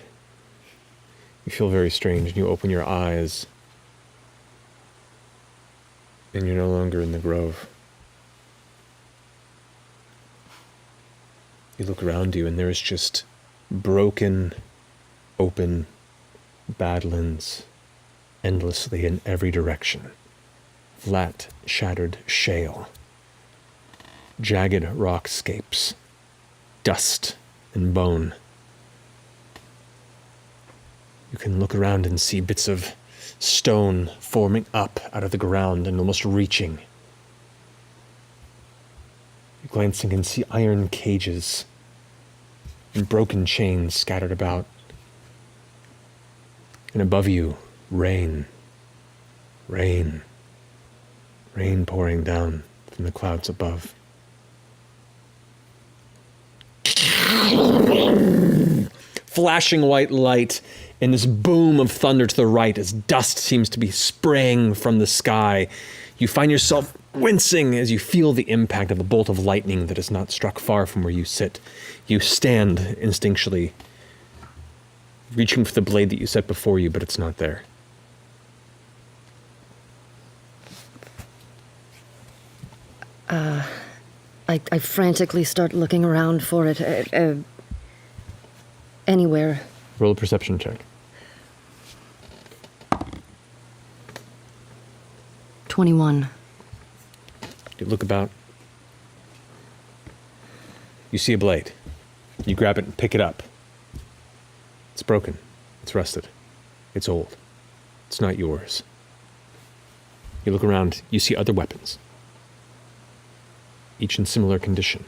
You feel very strange, and you open your eyes, and you're no longer in the grove. You look around you, and there is just broken, open badlands endlessly in every direction. Flat, shattered shale. Jagged rockscapes. Dust and bone. You can look around and see bits of stone forming up out of the ground and almost reaching. You're glancing and see iron cages and broken chains scattered about. And above you, rain. Rain. Rain pouring down from the clouds above. Flashing white light and this boom of thunder to the right as dust seems to be spraying from the sky. You find yourself wincing as you feel the impact of a bolt of lightning that has not struck far from where you sit. You stand instinctually, reaching for the blade that you set before you, but it's not there. I frantically start looking around for it. Anywhere. Roll a perception check. 21. You look about. You see a blade. You grab it and pick it up. It's broken. It's rusted. It's old. It's not yours. You look around. You see other weapons, each in similar condition.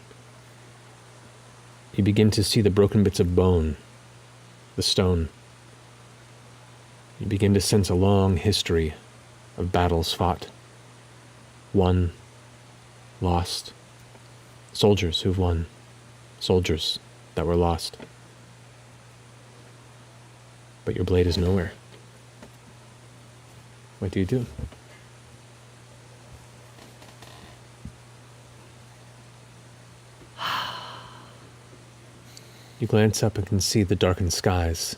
You begin to see the broken bits of bone, the stone. You begin to sense a long history of battles fought, won, lost, soldiers who've won, soldiers that were lost. But your blade is nowhere. What do you do? You glance up and can see the darkened skies.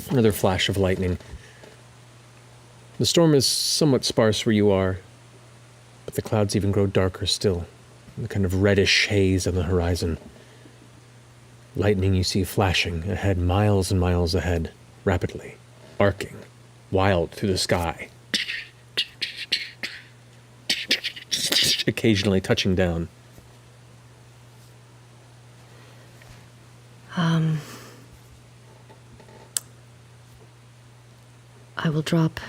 Another flash of lightning. The storm is somewhat sparse where you are, but the clouds even grow darker still, the kind of reddish haze on the horizon. Lightning you see flashing ahead, miles and miles ahead, rapidly, arcing, wild through the sky. Occasionally touching down. I will drop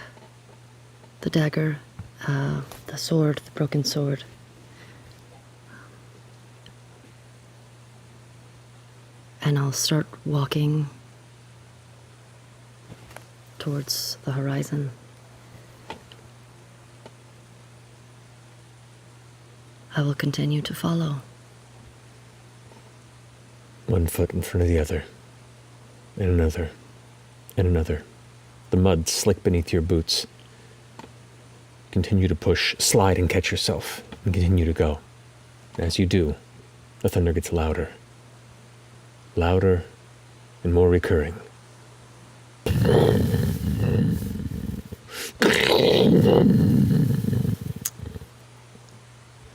the dagger, the sword, the broken sword. And I'll start walking towards the horizon. I will continue to follow. One foot in front of the other, and another, and another. The mud slick beneath your boots. Continue to push, slide and catch yourself, and continue to go. As you do, the thunder gets louder. Louder and more recurring.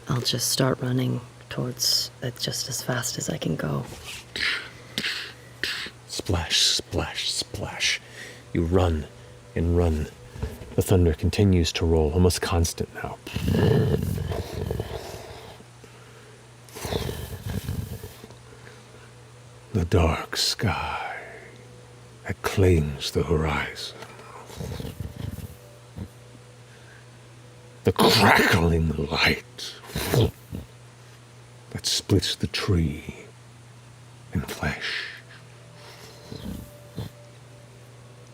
I'll just start running towards it just as fast as I can go. Splash, splash, splash. You run and run. The thunder continues to roll, almost constant now. The dark sky that clings the horizon. The crackling light. that splits the tree in flesh.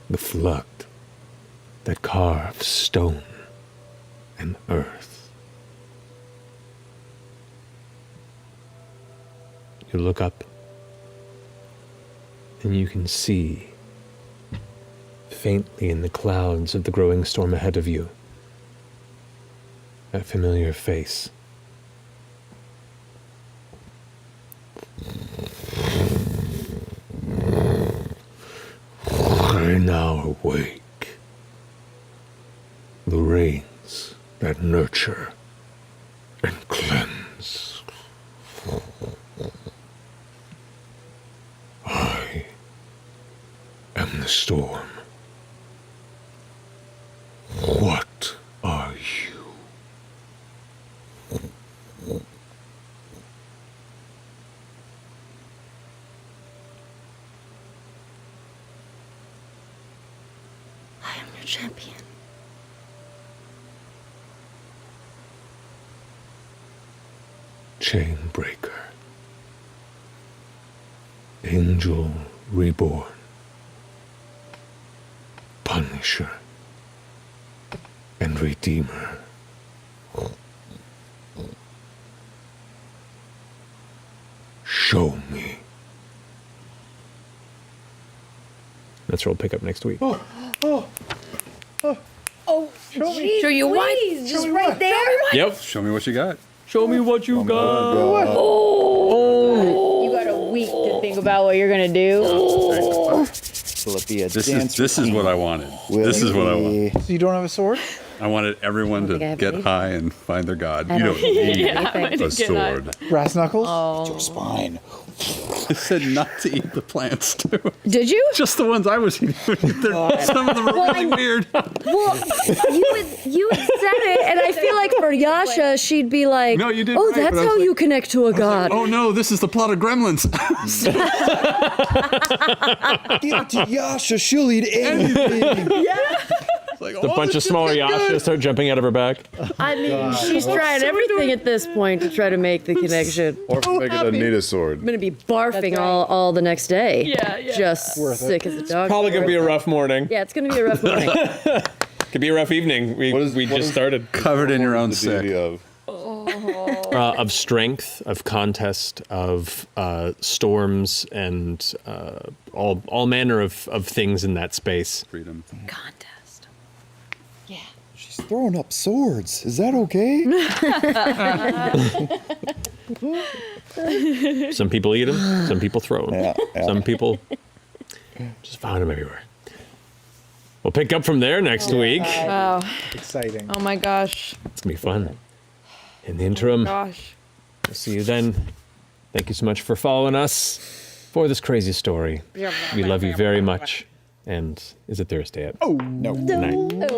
The flood that carves stone and earth. You look up and you can see, faintly in the clouds of the growing storm ahead of you, that familiar face. I now awake. The rains that nurture and cleanse. I am the storm. What are you? I am your champion. Chainbreaker. Angel reborn. Punisher. And Redeemer. Show me. That's where we'll pick up next week. Show you what? Just right there. Yep. Show me what you got. Show me what you got. You got a week to think about what you're gonna do. Will it be a This dance is what I wanted. This is what I want. So you don't have a sword? I wanted everyone I don't to think I have get anything. high and find their god. I You don't don't need anything. a sword. Brass knuckles? Your spine. I said not to eat the plants too. Did you? Just the ones I was eating. Some of them are really weird. Well, you had said it, and I feel like for Yasha, she'd be like, No, you did "Oh, right, that's but I was how like- you connect to a god." Oh no, this is the plot of Gremlins. Give it to Yasha, she'll eat anything. Like, A bunch of smaller Yashas start jumping out of her back. I mean, she's trying everything at this point to try to make the connection. Or make it a need a sword. I'm gonna be barfing all the next day. Yeah, yeah. Just sick as a dog. Probably gonna be a rough morning. Yeah, it's gonna be a rough morning. Could be a rough evening. We What just is started. Covered in your own The deity sick. of. Of strength, of contest, of storms, and all manner of things in that space. Freedom. Contest. She's throwing up swords. Is that okay? Some people eat them, some people throw them, Yeah. some people just find them everywhere. We'll pick up from there next week. Wow. Exciting. Oh my gosh. It's gonna be fun. In the interim, Gosh. we'll see you then. Thank you so much for following us for this crazy story. We love you very much. And is it Thursday yet? No. Good night.